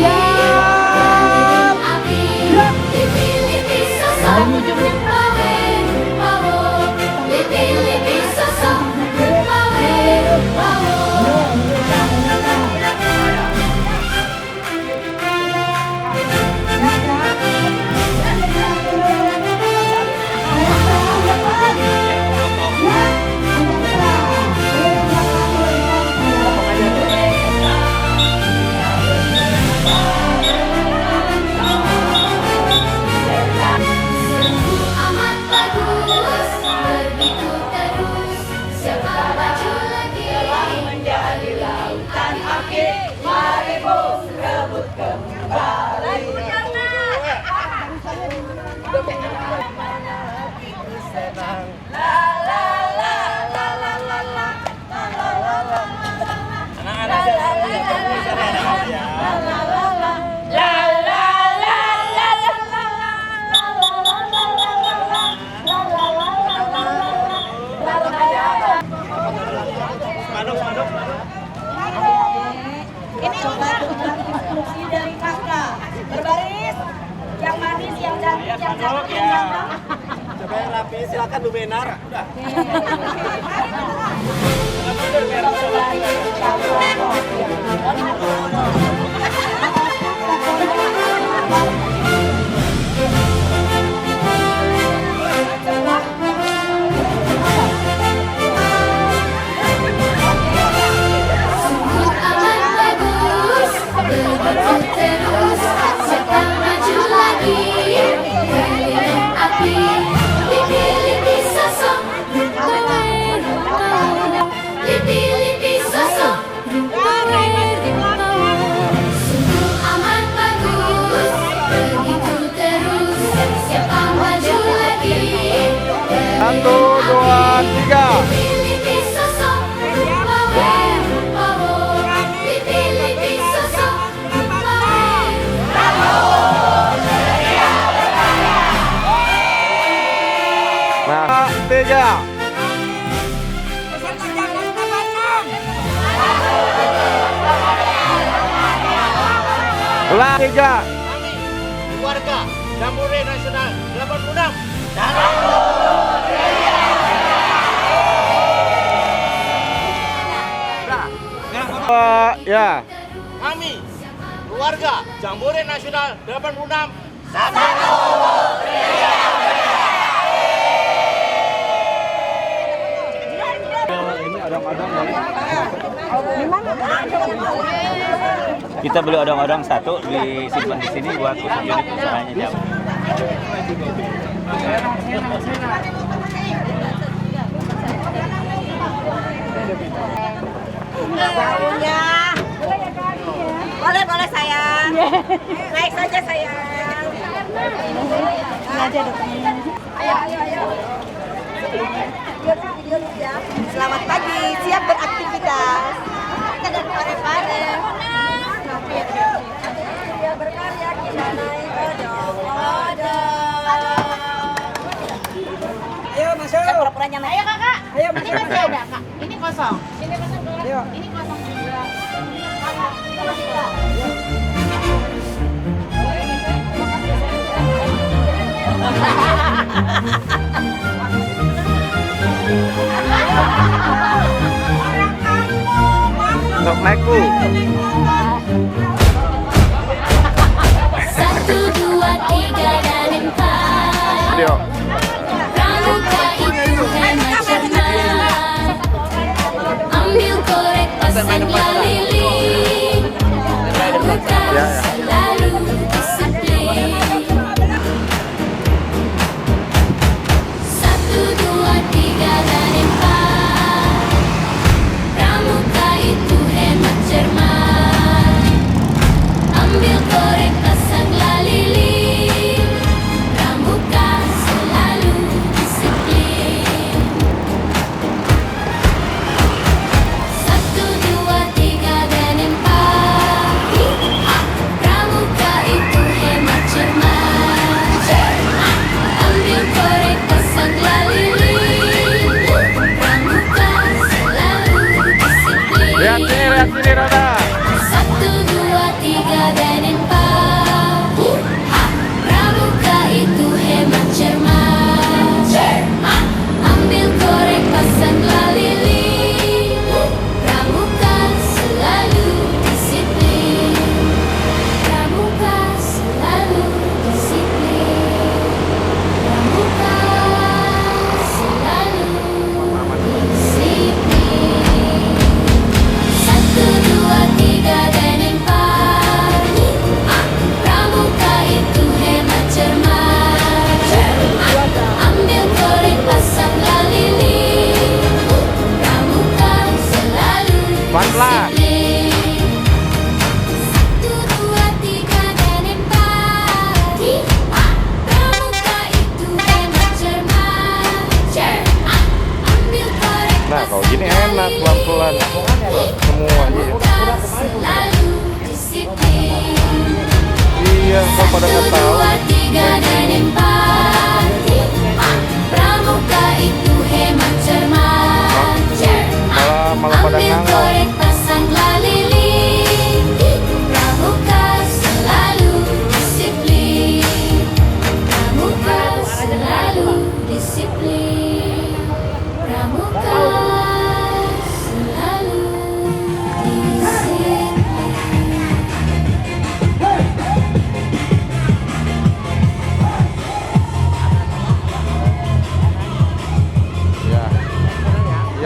Lipi-lipi sosok Pawe, lipi-lipi sosok Pawe. Amat bagus, begitu terus. Siapa maju lagi? Menjadi lautan api. Mari bos rebut kembali. Ini instruksi dari kakak. Berbaris, yang manis, yang cantik, yang cakep, yang ganteng. Coba yang rapi, silakan Bu Benar. Udah. Sungguh amat bagus, begitu terus. Siapa maju lagi? Berikan api. Lipi-lipi sosok Pawe, lipi-lipi sosok Pawe. Sungguh amat bagus, begitu terus. Siapa maju lagi? 1, 2, 3. Lipi-lipi sosok Pawe, lipi-lipi sosok Pawe. Nah, 3. Ulang 3. Keluarga Jambore Nasional 86. Ya. Kami keluarga Jambore Nasional 86. Kita beli odong-odong satu disimpan di sini buat usaha unit usahanya jam. Baunya. Boleh sayang. Naik saja sayang. Ayo. Video ya. Selamat pagi, siap beraktivitas. Kita dan pare-pare. Dia berkarya kita naik odong-odong. Ayo masuk. Saya pura-pura nyaman. Ayo kakak. Ayo masuk. Ini masih ada kak. Ini kosong. Ini kosong. Ayo. Ini kosong juga. Kakak, kita masih ada. Sok naikku. 1, 2, 3 dan 4. Video. Pramuka itu hemat cermat. Ambil korek pasang lilin. Pramuka selalu disiplin. 1, 2, 3 dan 4. Pramuka itu hemat cermat. Ambil korek pasang lilin. Pramuka selalu disiplin. 1, 2, 3 dan 4.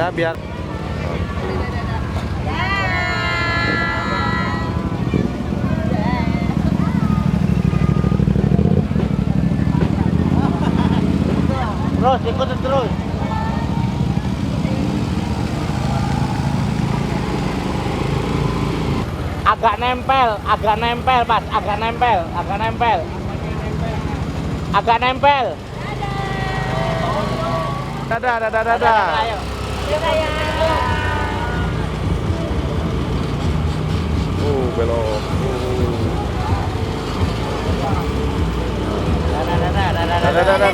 ya biar. Terus ikut terus. Agak nempel Mas, agak nempel. Dadah. Belok. Dadah.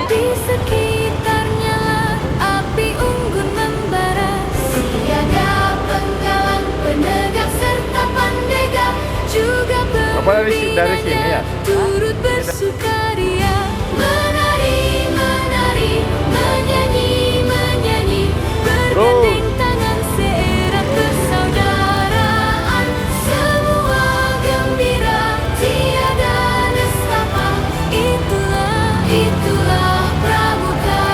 Di sekitarnya api unggun membara, siaga penggalang penegak serta pandega juga pembinanya turut bersukaria, menari menyanyi bergandeng tangan seerat persaudaraan, semua gembira tiada nestapa, itulah pramuka.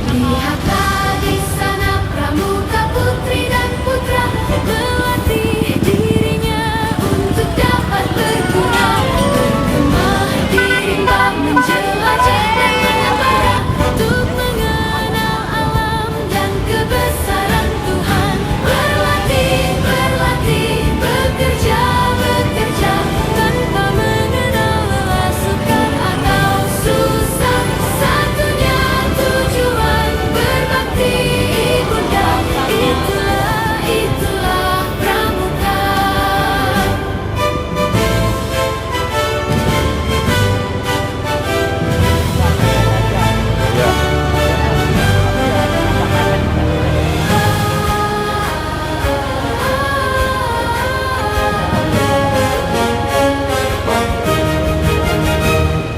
Lihatlah di sana pramuka putri dan putra melatih dirinya untuk dapat berguna, berkemah di rimba menjelajah dan mengembara, untuk mengenal alam dan kebesaran Tuhan. Berlatih, bekerja tanpa mengenal lelah, sukar atau susah. Satunya tujuan berbakti ibunda, itulah pramuka.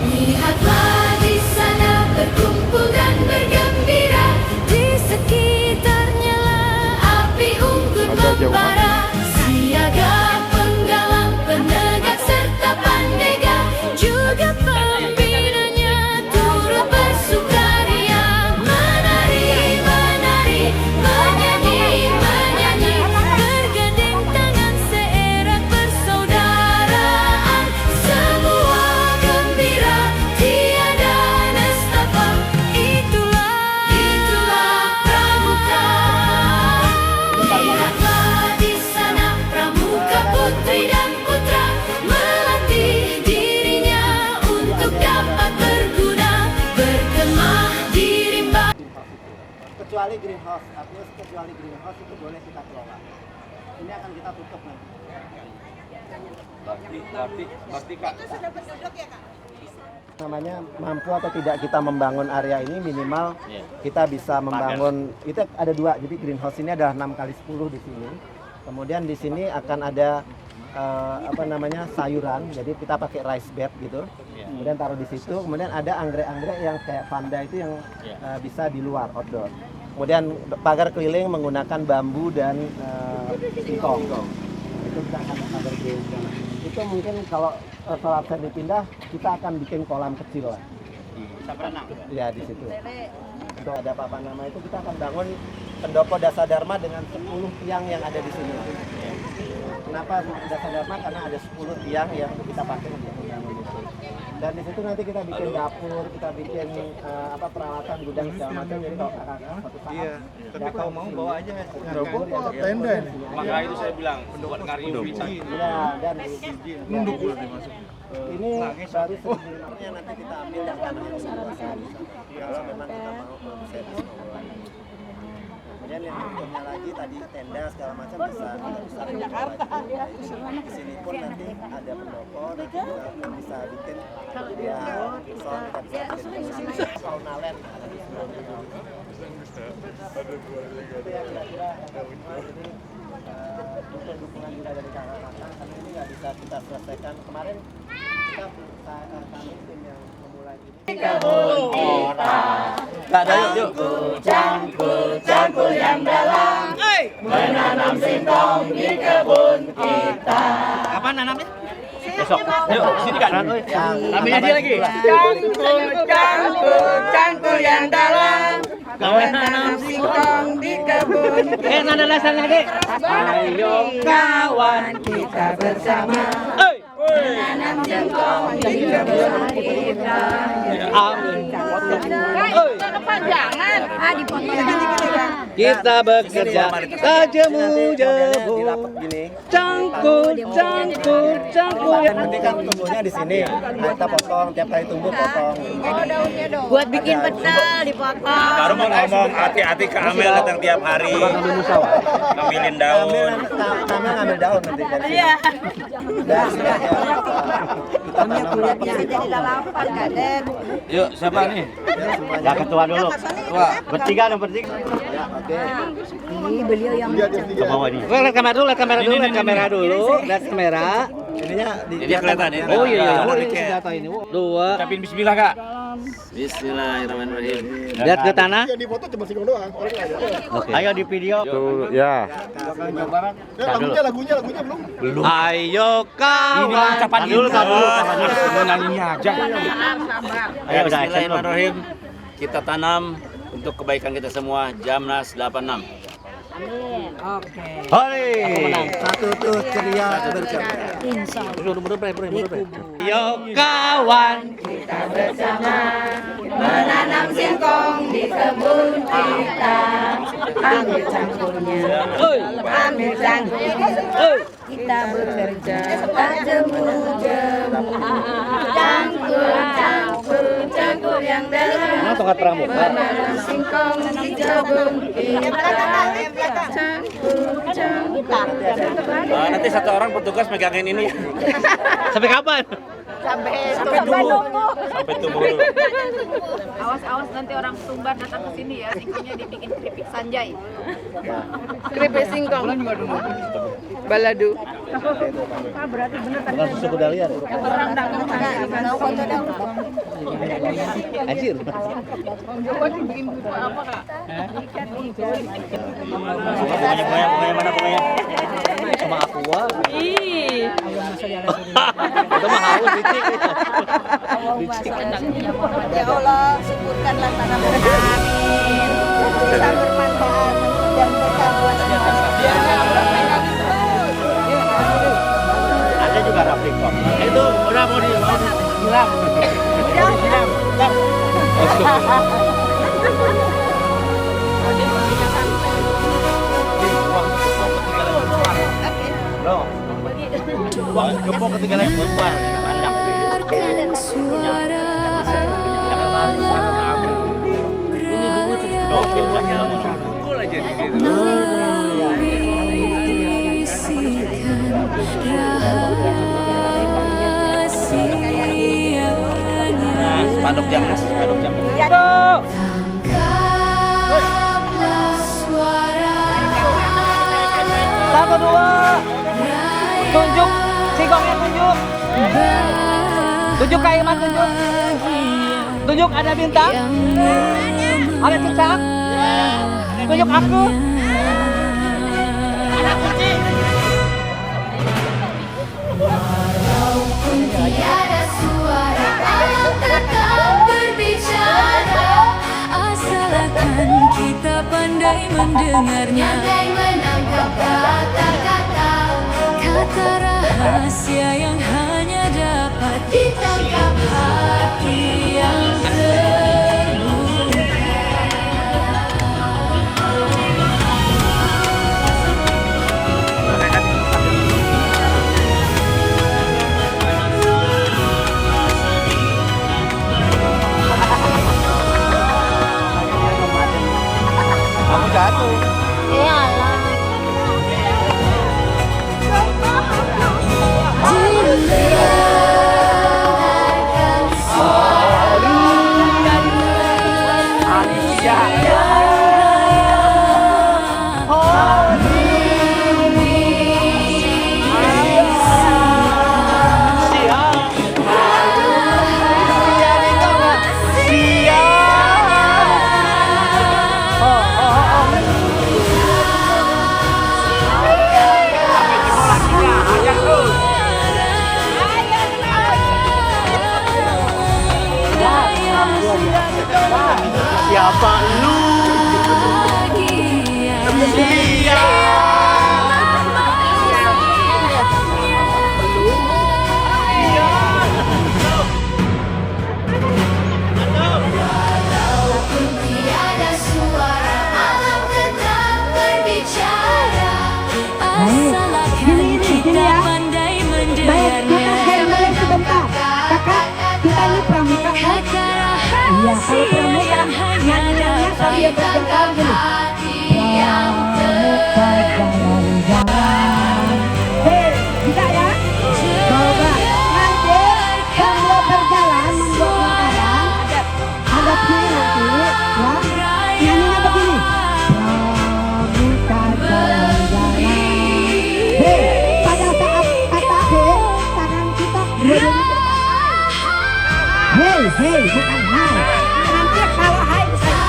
Lihatlah di sana berkumpul dan bergembira, di sekitarnya lah api unggun membara, siaga penggalang penegak serta pandega juga pembinanya turut bersukaria, menari menyanyi bergandeng tangan seerat persaudaraan, semua gembira tiada nestapa, itulah pramuka. Lihatlah di sana pramuka putri dan putra melatih dirinya untuk dapat berguna, berkemah di rimba. Kecuali greenhouse, artinya kecuali greenhouse itu boleh kita kelola. Ini akan kita tutup nanti. Bakti Kak. Itu sudah berduduk ya Kak? Namanya mampu atau tidak kita membangun area ini, minimal kita bisa membangun, itu ada dua, jadi greenhouse ini adalah 6x10 di sini. Kemudian di sini akan ada sayuran, jadi kita pakai rice bed gitu. Kemudian taruh di situ, kemudian ada anggrek-anggrek yang kayak vanda itu yang bisa di luar, outdoor. Kemudian pagar keliling menggunakan bambu dan singkong. Itu kita akan pagar keliling. Itu mungkin kalau setelah saya dipindah, kita akan bikin kolam kecil lah. Ya di situ. Untuk ada papan nama itu kita akan bangun pendopo Dasadharma dengan 10 tiang yang ada di sini. Kenapa Dasadharma? Karena ada 10 tiang yang kita pakai untuk membangun itu. Dan di situ nanti kita bikin dapur, kita bikin peralatan gudang segala macam. Jadi kalau kakak satu saat. Iya. Tapi kalau mau bawa aja ya. Tenda ini. Makanya itu saya bilang buat kayu biji. Iya, dan Nunduk dulu dimasuk. ini baru sebenarnya nanti kita ambil yang tanahnya di bawah. Kalau memang kita mau Kemudian yang berikutnya lagi tadi tenda segala macam bisa Jakarta. Di sini pun nanti ada pendopo, nanti kita bisa bikin ya soal kita bisa bikin fauna land ada di sebelah itu. Itu ya kira-kira untuk dukungan juga dari kakak-kakak karena ini nggak bisa kita selesaikan kemarin kita kami tim yang memulai ini. Kebun kita, cangkul yang dalam, menanam singkong di kebun kita. Kapan nanamnya? Besok. Yuk, sini kan. Namanya dia lagi. Cangkul yang dalam, menanam singkong di kebun kita. Nada dasar lagi. Ayo kawan kita bersama, menanam singkong di kebun kita. Kepanjangan. Dipotong. Kita bekerja tajemu-jemu, cangkul. Nanti kan tumbuhnya di sini. Nah, kita potong tiap kali tumbuh potong. Buat bikin peta dipotong. Baru mau ngomong hati-hati ke Amel datang tiap hari. Ngambilin daun. Kami ngambil daun nanti dari sini. Iya. Dari sini aja. Kita tanam Bisa jadi lalapan, Kaden. Yuk, siapa nih? Ya ketua dulu. Ketua. Bertiga dong bertiga. Ya, oke. Ini beliau yang Ke bawah ini. Lihat kamera dulu, lihat kamera. Ininya di Jadi kelihatan ya. Oh iya. Dua. Ucapin bismillah, Kak. Bismillahirrahmanirrahim. Lihat ke tanah. Yang dipoto cuma singkong doang, orang nggak ada. Oke. Ayo di video. Ya. Ya, lagunya belum. Ayo kawan. Ucapan dulu. Nyanyinya aja. Ayo udah Bismillahirrahmanirrahim. Kita tanam untuk kebaikan kita semua. Jamnas 86. Amin. Oke. Hore. Satu tuh ceria berceria. Insya Allah. Ayo kawan. Kita bersama, menanam singkong di kebun kita. Ambil cangkulnya, ambil cangkulnya. Kita bekerja tajemu-jemu, cangkul yang dalam, Tongkat pramuka. menanam singkong di kebun kita. Nanti satu orang petugas megangin ini. Sampai kapan? Sampai tumbuh. Sampai tumbuh dulu. Awas nanti orang Sumbar datang ke sini ya, singkongnya dibikin keripik sanjay. Keripik singkong, balado. Berarti bener Bukan suku Dalian. yang orang dagang sana. Foto dong. Anjir. Jawa dibikin apa, Kak? Ikan Pokoknya mana pokoknya? Sama aqua. Ih. Itu mah haus dicik. Ya Allah, syukurkanlah tanaman kami bisa bermanfaat dan berkah buat semua. Ada juga rapik kok. Itu udah mau disiram. Bro. Uang gepok ketinggalan bubar. Pandang. Spanduk Jamnas. Satu dua. Tunjuk singkongnya, tunjuk. Tunjuk Kak Iman, tunjuk. Tunjuk ada bintang. Ada cicak. Tunjuk aku. Ada kucing. Tiada suara alam takkan berbicara, asalkan kita pandai mendengarnya, pandai menangkap kata-kata, kata rahasia yang hanya dapat ditangkap hati yang terbuka. Kamu jatuh. Ya, kalau pramuka nyanyinya sambil berjalan gini. Pramuka jalan-jalan. Hei, bisa ya? Coba nanti sambil berjalan membuat lingkaran, hadap kiri nanti, ya. Nyanyinya begini. Pramuka jalan-jalan. Hei, pada saat kata hei, tangan kita berdiri. Hei, hei, bukan hai. Nanti kalau hai bisa.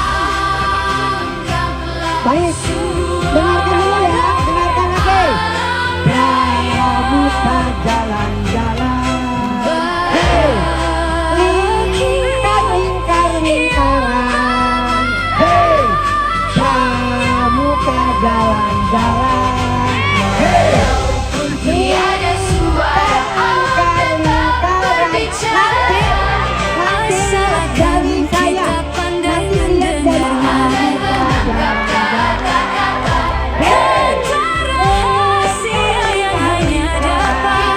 Baik, dengarkan dulu ya, dengarkan lagi. Pramuka jalan-jalan. Hei, lingkar-lingkaran. Hei, pramuka jalan-jalan. Hei, tiada suara berbicara. Asal dari saya pandai mendengar rahasia yang hanya dapat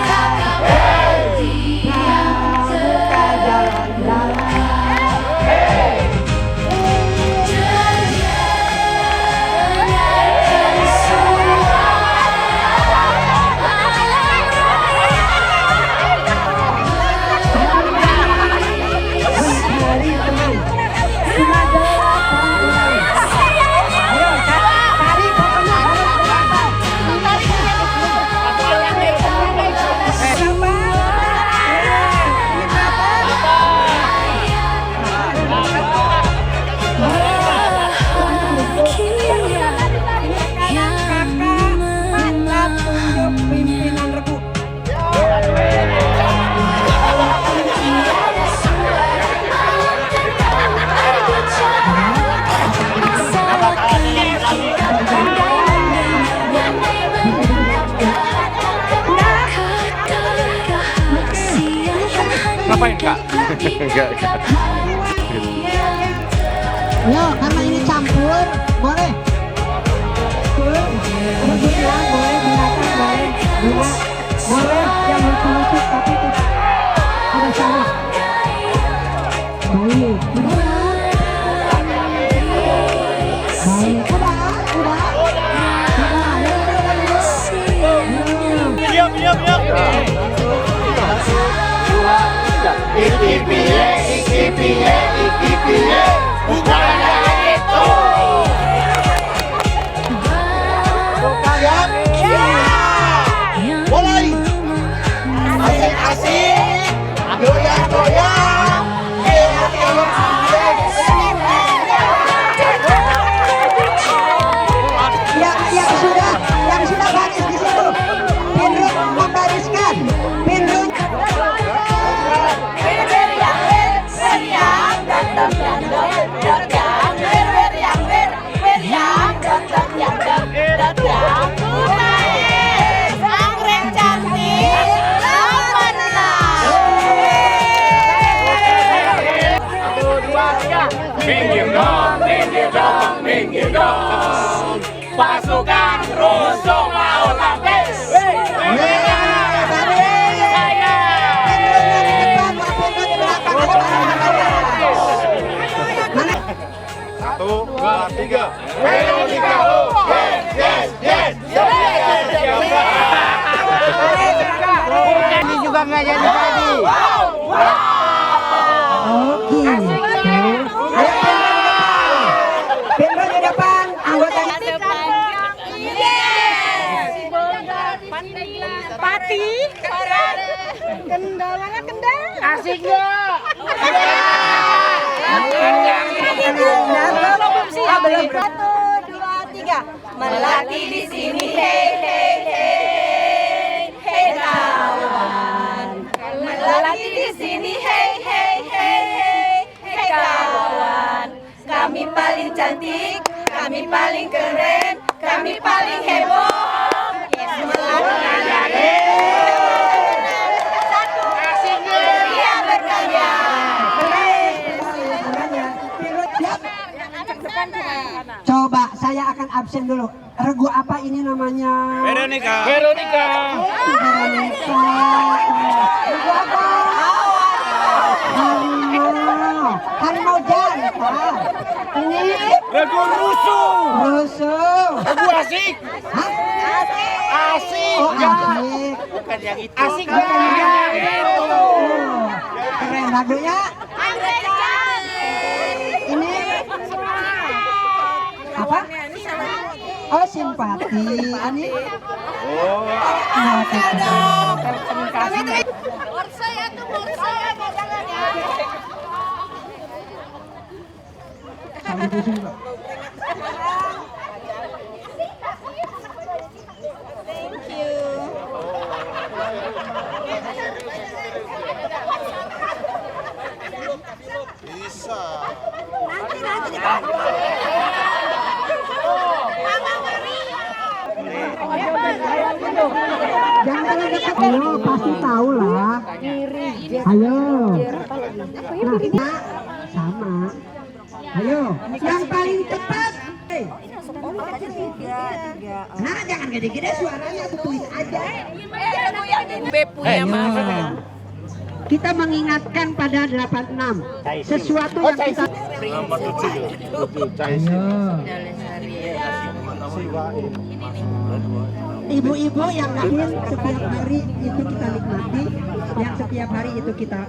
Ngapain kak? Enggak. Yo, karena ini campur, boleh. Boleh, boleh, binatang boleh, bunga boleh, yang lucu-lucu tapi itu ada salah. Baik, Iki-piye, bukan hanya itu. Mulai. Asik-asik, goyang-goyang, yang sudah baris di situ. Pinrut membariskan. Pinrut. Minggir dong, pasukan rusuk mau tampil. Satu, dua, tiga. Veronica, yes, yes, yes. Ini juga nggak jadi. Oke. Pinrut di depan, anggota depan. Pati, kendalanya kendal. Asik nggak? Belum. 1, 2, 3. Melati di sini, hey hey hey hey kawan. Melati di sini, hey hey hey hey kawan. Kami paling cantik, kami paling keren, kami paling heboh. Coba saya akan absen dulu. Regu apa ini namanya? Veronica. Veronica. Regu apa? Harimau. Harimau Jago rusuh. Rusuh. Lagu asik. Asik. Oh, Ya. asik. Bukan yang itu. Asik Bukan banget. yang itu. Keren lagunya. Ini apa? Oh, simpati. Ini. Oh. Borsa ya tuh borsa ya dagangan ya. Sambil pusing, Pak. Thank you. Bisa. Nanti. Jangan dekat. Ayo, pasti tahu lah. Ayo. Nah, sama. Ayo, yang paling cepat. Nah, jangan gede-gede suaranya, tulis aja. Ayo. Kita mengingatkan pada 86. Sesuatu yang kita. Nomor 7. Ayo. Ibu-ibu yang lahir setiap hari itu kita nikmati, yang setiap hari itu kita.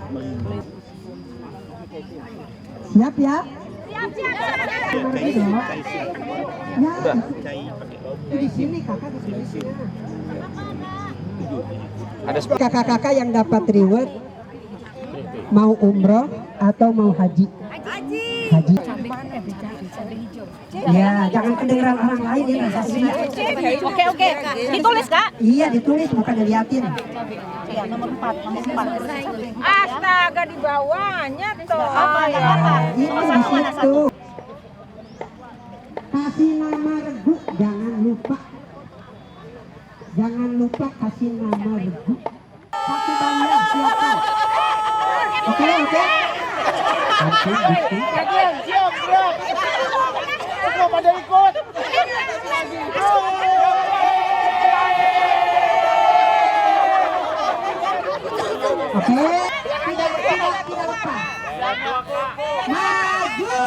Siap ya? Ya, di sini kakak di sini. Ada kakak-kakak yang dapat reward mau umroh atau mau haji? Haji. Ya, jangan kedengeran orang lain ya. Oke. Ditulis, Kak? Iya, ditulis bukan diliatin. Iya, nomor 4. Astaga, di bawahnya tuh. Apa ya? Itu di situ. Kasih nama Regu, jangan lupa. Jangan lupa kasih nama Regu. Satu bandar siapa? Oke. Siap. Belum pada ikut. Oke. Tidak lupa. Maju.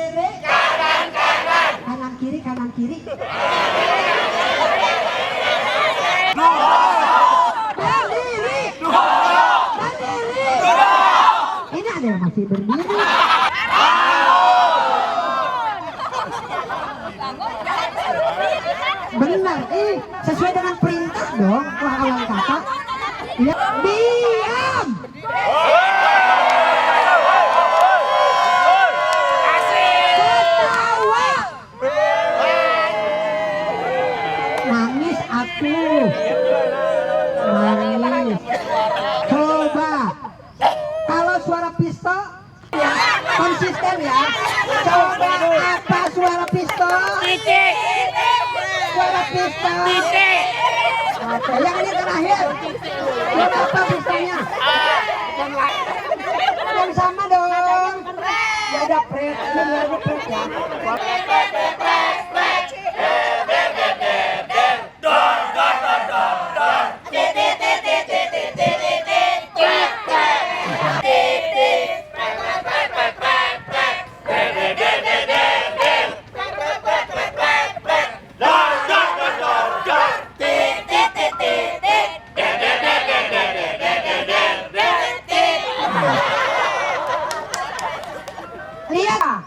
Kiri. Kanan. Kiri. Kanan kiri. Berdiri. Ini ada yang masih berdiri. Benar, sesuai dengan perintah dong, lawan kakak. Ya, diam. Ketawa. Nangis aku. Nangis. Coba. Kalau suara pistol, ya, konsisten ya. Coba apa suara pistol? Titik. Suara pistol. Titik. Oke, yang ini terakhir. Suara apa pistolnya? Yang sama dong. Ya udah pret, ya. Lihat.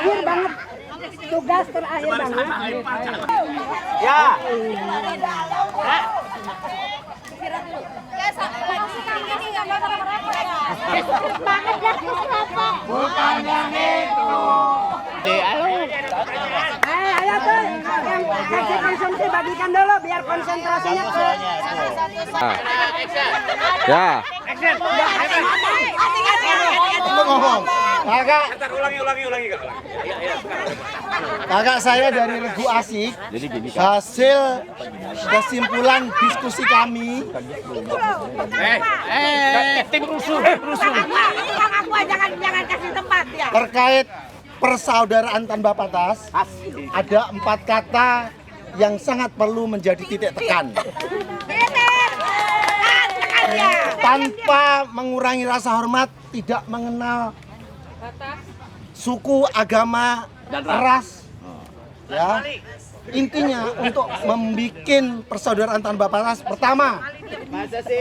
terakhir banget. Tugas terakhir banget. Ya. Bukan yang itu. Ayo tuh, yang kasih konsumsi bagikan dulu biar konsentrasinya tuh. Ya. Ngomong. Kakak. Ulangi Kak. Kakak saya dari Regu Asik. Jadi gini Kak. Hasil kesimpulan diskusi kami. Tim rusuh. Aku jangan kasih tempat ya. Terkait persaudaraan tanpa batas, ada 4 kata yang sangat perlu menjadi titik tekan. Tanpa mengurangi rasa hormat, tidak mengenal suku, agama, dan ras. Ya. Intinya untuk membuat persaudaraan tanpa batas, pertama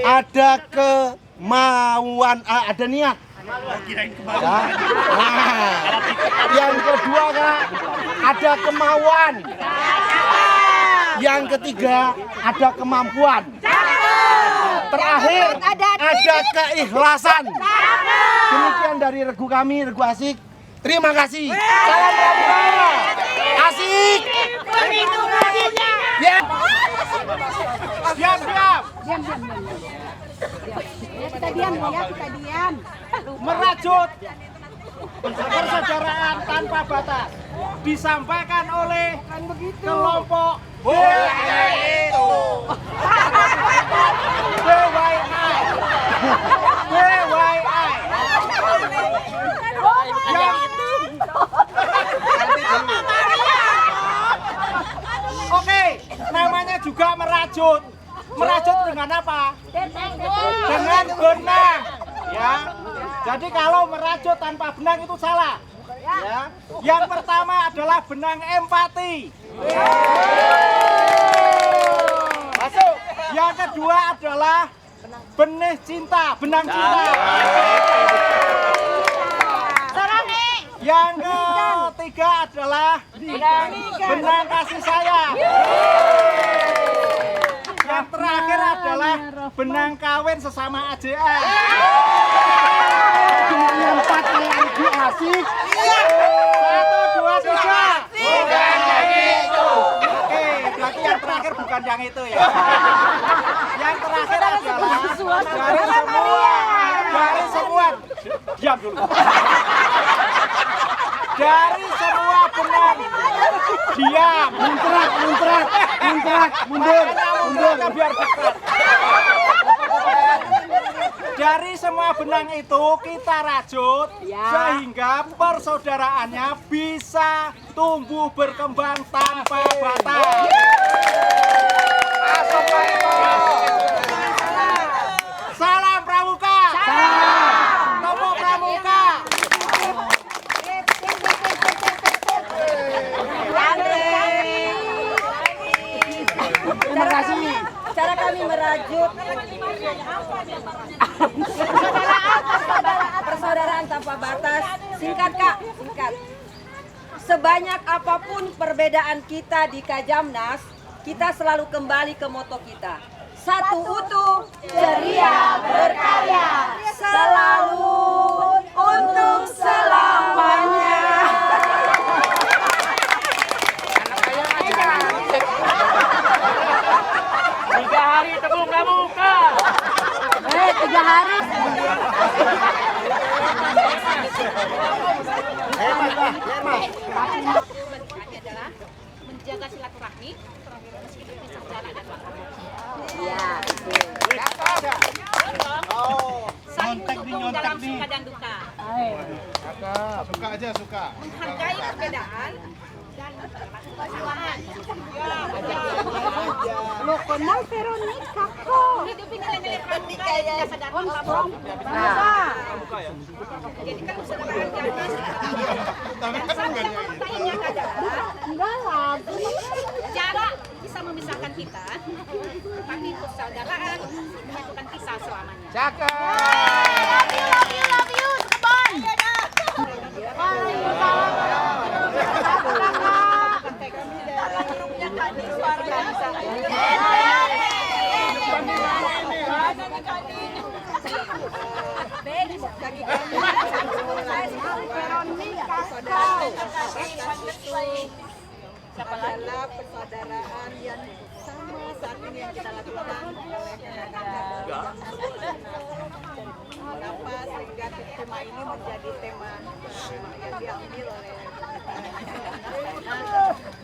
ada kemauan, ada niat. Ya. Nah, yang kedua Kak, ada kemauan. Yang ketiga ada kemampuan. Terakhir ada keikhlasan. Demikian dari Regu kami, Regu Asik. Terima kasih. Salam Pramuka. Asik. Ya. Diam. Kita diam ya, kita diam. Merajut persaudaraan tanpa batas disampaikan oleh kelompok BYI. Oke, namanya juga merajut. Merajut dengan apa? Dengan benang. Ya. Jadi kalau merajut tanpa benang itu salah. Ya. Yang pertama adalah benang empati. Masuk. Yang kedua adalah benih cinta, benang cinta. Yang ketiga adalah benang kasih sayang. Yang terakhir adalah benang kawin sesama AJN. Yang 4 yang Asik. 1, 2, 3. Bukan yang itu. Oke, berarti yang terakhir bukan yang itu ya. Yang terakhir adalah dari semua. Diam dulu. Dari semua benang. Diam. Muntrak. Mundur. Biar dekat. Dari semua benang itu kita rajut sehingga persaudaraannya bisa tumbuh berkembang tanpa batas. Salam Pramuka. Temu Pramuka. Terima kasih. Cara kami merajut persaudaraan tanpa batas. Singkat Kak, singkat. Sebanyak apapun perbedaan kita di Kajamnas, kita selalu kembali ke moto kita. Satu utuh, ceria, berkarya, selalu untuk selamanya. Temu Pramuka. 3 hari. Hemat. Adalah menjaga silaturahmi meskipun pisah jalan dan waktu. Iya. Saling mendukung dalam suka dan duka. Suka aja suka. Menghargai perbedaan dan persatuan. Lo kenal Veronica kok. Hidupin nilai-nilai Pramuka yang jasa dan Pramuka. Jadi kan persaudaraan Kajamnas. Yang adalah Enggak lagi. cara bisa memisahkan kita, tapi persaudaraan menyatukan kisah selamanya. Cakep. Love you, Kebon. adalah persaudaraan yang sama saat ini yang kita lakukan oleh kenapa sehingga tema ini menjadi tema yang diambil oleh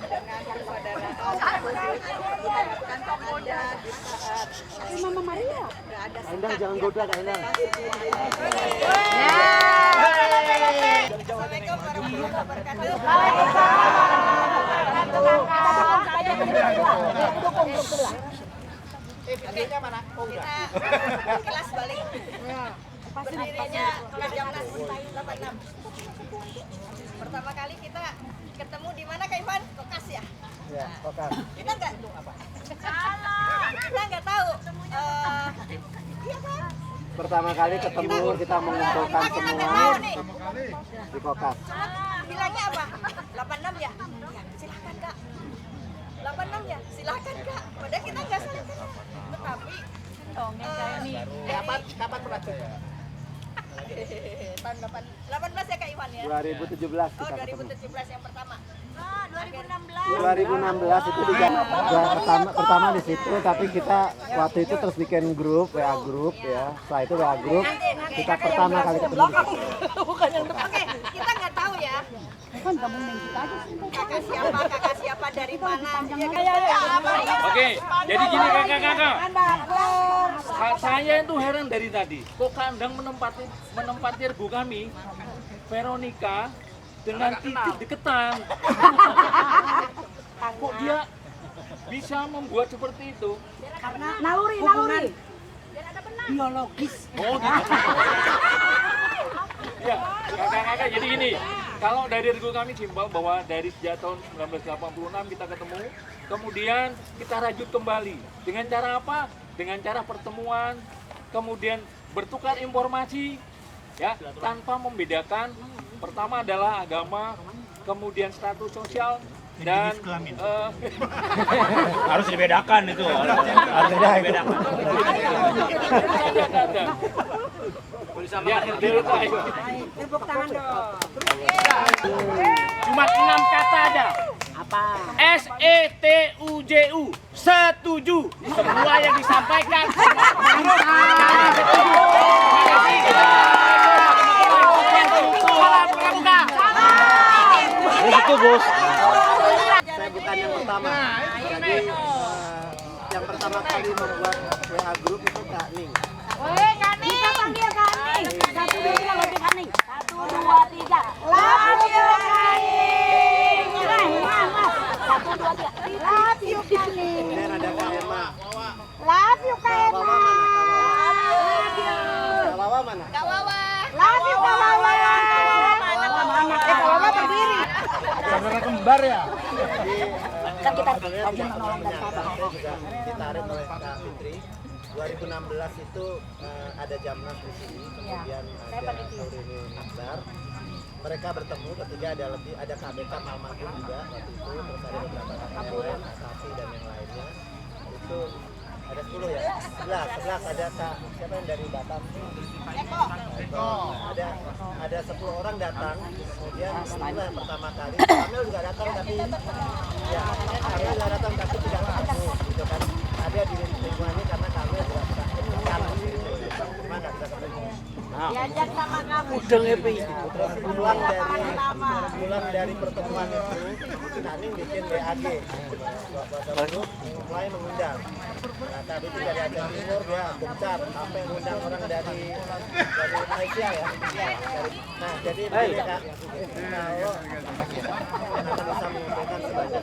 dengan persaudaraan diharapkan ada di saat Mama Maria nggak ada Endang jangan goda Kak Endang. Assalamualaikum warahmatullahi wabarakatuh. Videonya mana? Oh enggak. Kelas balik. Berdirinya Kajamnas 86. Pertama kali kita ketemu di mana Kak Ivan? Kokas ya? Ya, Kokas. Kita nggak kita nggak tahu. Iya kan? Pertama kali ketemu kita mengumpulkan semua di Kokas. Bilangnya apa? 86 ya? Ya, silakan Kak. 86 ya? Silakan Kak. Padahal kita nggak saling kenal. Tetapi Kapan berarti? tahun 18 ya Kak Iwan ya? 2017 Oh, kita ketemu. 2017 yang pertama. 2016 itu pertama di situ, tapi kita waktu itu terus bikin grup, WA grup ya. Setelah itu WA grup, kita pertama kali ketemu. Bukan yang depan. Oke, kita nggak tahu ya. Kan gabungin kita aja sih. Kakak siapa dari mana? Oke, jadi gini kakak-kakak. Saya itu heran dari tadi. Kok kandang menempati regu kami, Veronica dengan titik deketan. Kok dia bisa membuat seperti itu? Karena naluri. Biologis. Oh gitu. Ya, kakak-kakak jadi gini. Kalau dari regu kami simpel bahwa dari sejak tahun 1986 kita ketemu, kemudian kita rajut kembali. Dengan cara apa? Dengan cara pertemuan, kemudian bertukar informasi, ya, tanpa membedakan. Pertama adalah agama, kemudian status sosial, dan Harus dibedakan itu. Harus dibedakan. Ya, Tepuk tangan dong. cuma 6 kata aja. Apa? SETUJU, setuju. Semua yang disampaikan. Itu bos. Saya bukan yang pertama. Jadi yang pertama kali membuat WA grup itu Kak Ning. Woi, Kak Ning. Kita panggil Kak Ning. 1, 2, 3 lebih Kak Ning. 1, 2, 3. Love you Kak Ning. 1, 2, 3. Love you Kak Ning. Dan ada Kak Emma. Love you Kak Emma. Kak Wawa mana? Kak Wawa. Love you Kak Wawa. Kak Wawa berdiri. Saudara kembar ya? Kan kita tadi menolong dan saya juga ditarik oleh Kak Fitri. 2016 itu ada Jamnas di sini, kemudian ada Aurini Akbar. Mereka bertemu, ketiga ada KBK Malmagun juga waktu itu, terus ada beberapa kakak yang lain, Safi dan yang lainnya. Itu ada 10 ya? 11 ada Kak, siapa yang dari Batam? Eko. Ada 10 orang datang, kemudian inilah yang pertama kali. Kamil juga datang tapi ya, Kamil juga datang tapi tidak ketemu gitu kan. Ada di lingkungannya karena Kamil juga kalah gitu. Cuma nggak bisa ketemu. Diajak sama kamu. Udah happy. Terus pulang dari pertemuan itu, Kaning bikin BAG. Mulai mengundang. Nah, tapi itu dari Aceh Timur dia gencar sampai mengundang orang dari Malaysia ya. Nah, jadi begini Kak, kalau akan bisa mengumpulkan sebanyak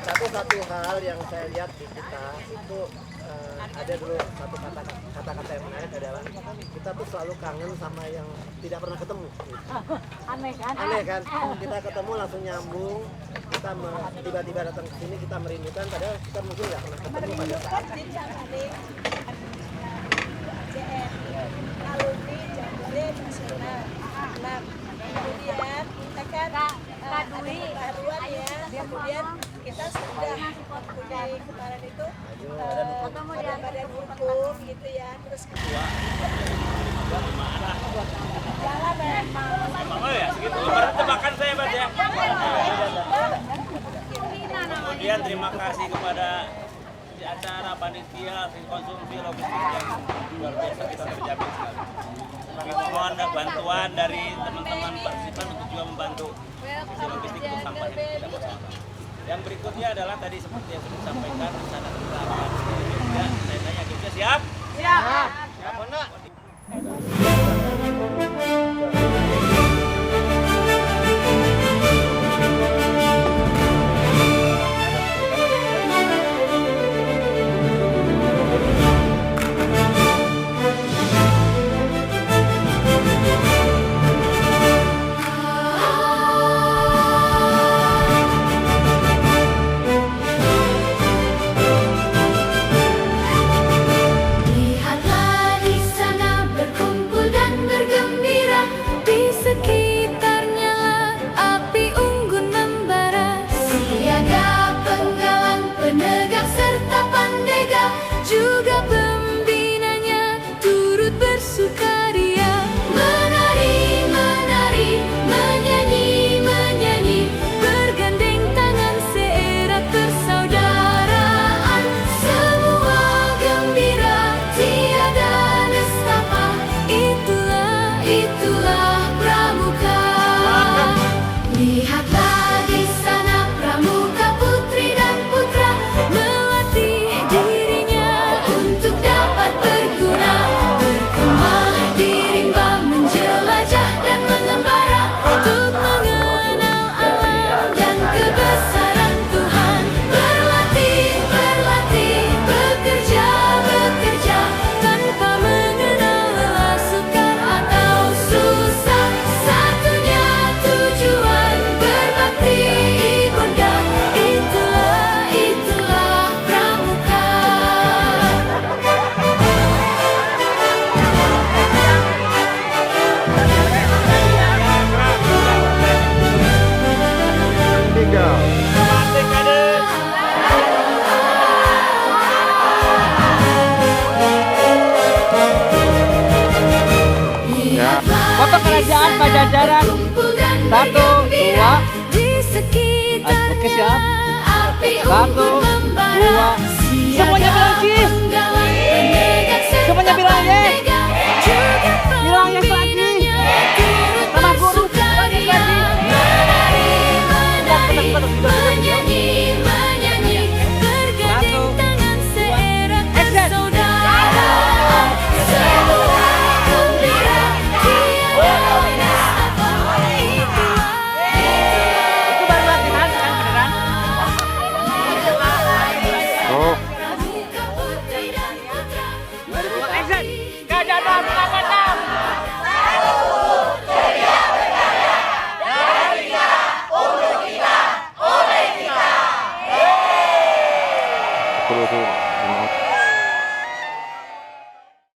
satu hal yang saya lihat di kita itu ada dulu satu kata-kata yang menarik adalah kita tuh selalu kangen sama yang tidak pernah ketemu. Aneh kan? Aneh kan? Kita ketemu langsung nyambung, kita tiba-tiba datang ke sini kita merindukan padahal kita mungkin nggak pernah ketemu pada saat alumni Jambore Nasional. Nah, kemudian kita kan Kak Dwi baruan ya, kemudian kita sudah mempunyai kemarin itu badan hukum gitu ya, terus jalan ya segitu. Tebakan saya baca. Kemudian terima kasih kepada acara panitia konsumsi logistik yang luar biasa kita terjamin sekali. Kami mohon bantuan dari teman-teman partisipan untuk juga membantu logistik untuk sampah yang tidak bersama. Yang berikutnya adalah tadi seperti yang sudah disampaikan rencana kita akan Jogja. Saya tanya Jogja siap? Siap. Siap enggak? Lihatlah di sana berkumpul dan bergembira, di sekitarnya api unggun membara. Siaga penggalang, penegak serta pandega, juga pembinanya turut bersukaria. Menari, menari, menyanyi, menyanyi, bergandeng tangan seerat persaudaraan. Semua gembira, tiada nestapa. Itulah pramuka. Lihatlah di sana pramuka putri dan putra, melatih dirinya untuk dapat berguna, berkemah di rimba, menjelajah dan mengembara, untuk mengenal alam dan kebesaran Tuhan. Berlatih, berlatih, bekerja, bekerja, tanpa mengenal lelah, sukar atau susah. Satunya tujuan berbakti ibunda. Itulah pramuka. Foto kerajaan Pajajaran. 1, 2. Di sekitar Oke siap. api 1, unggun membara. 2.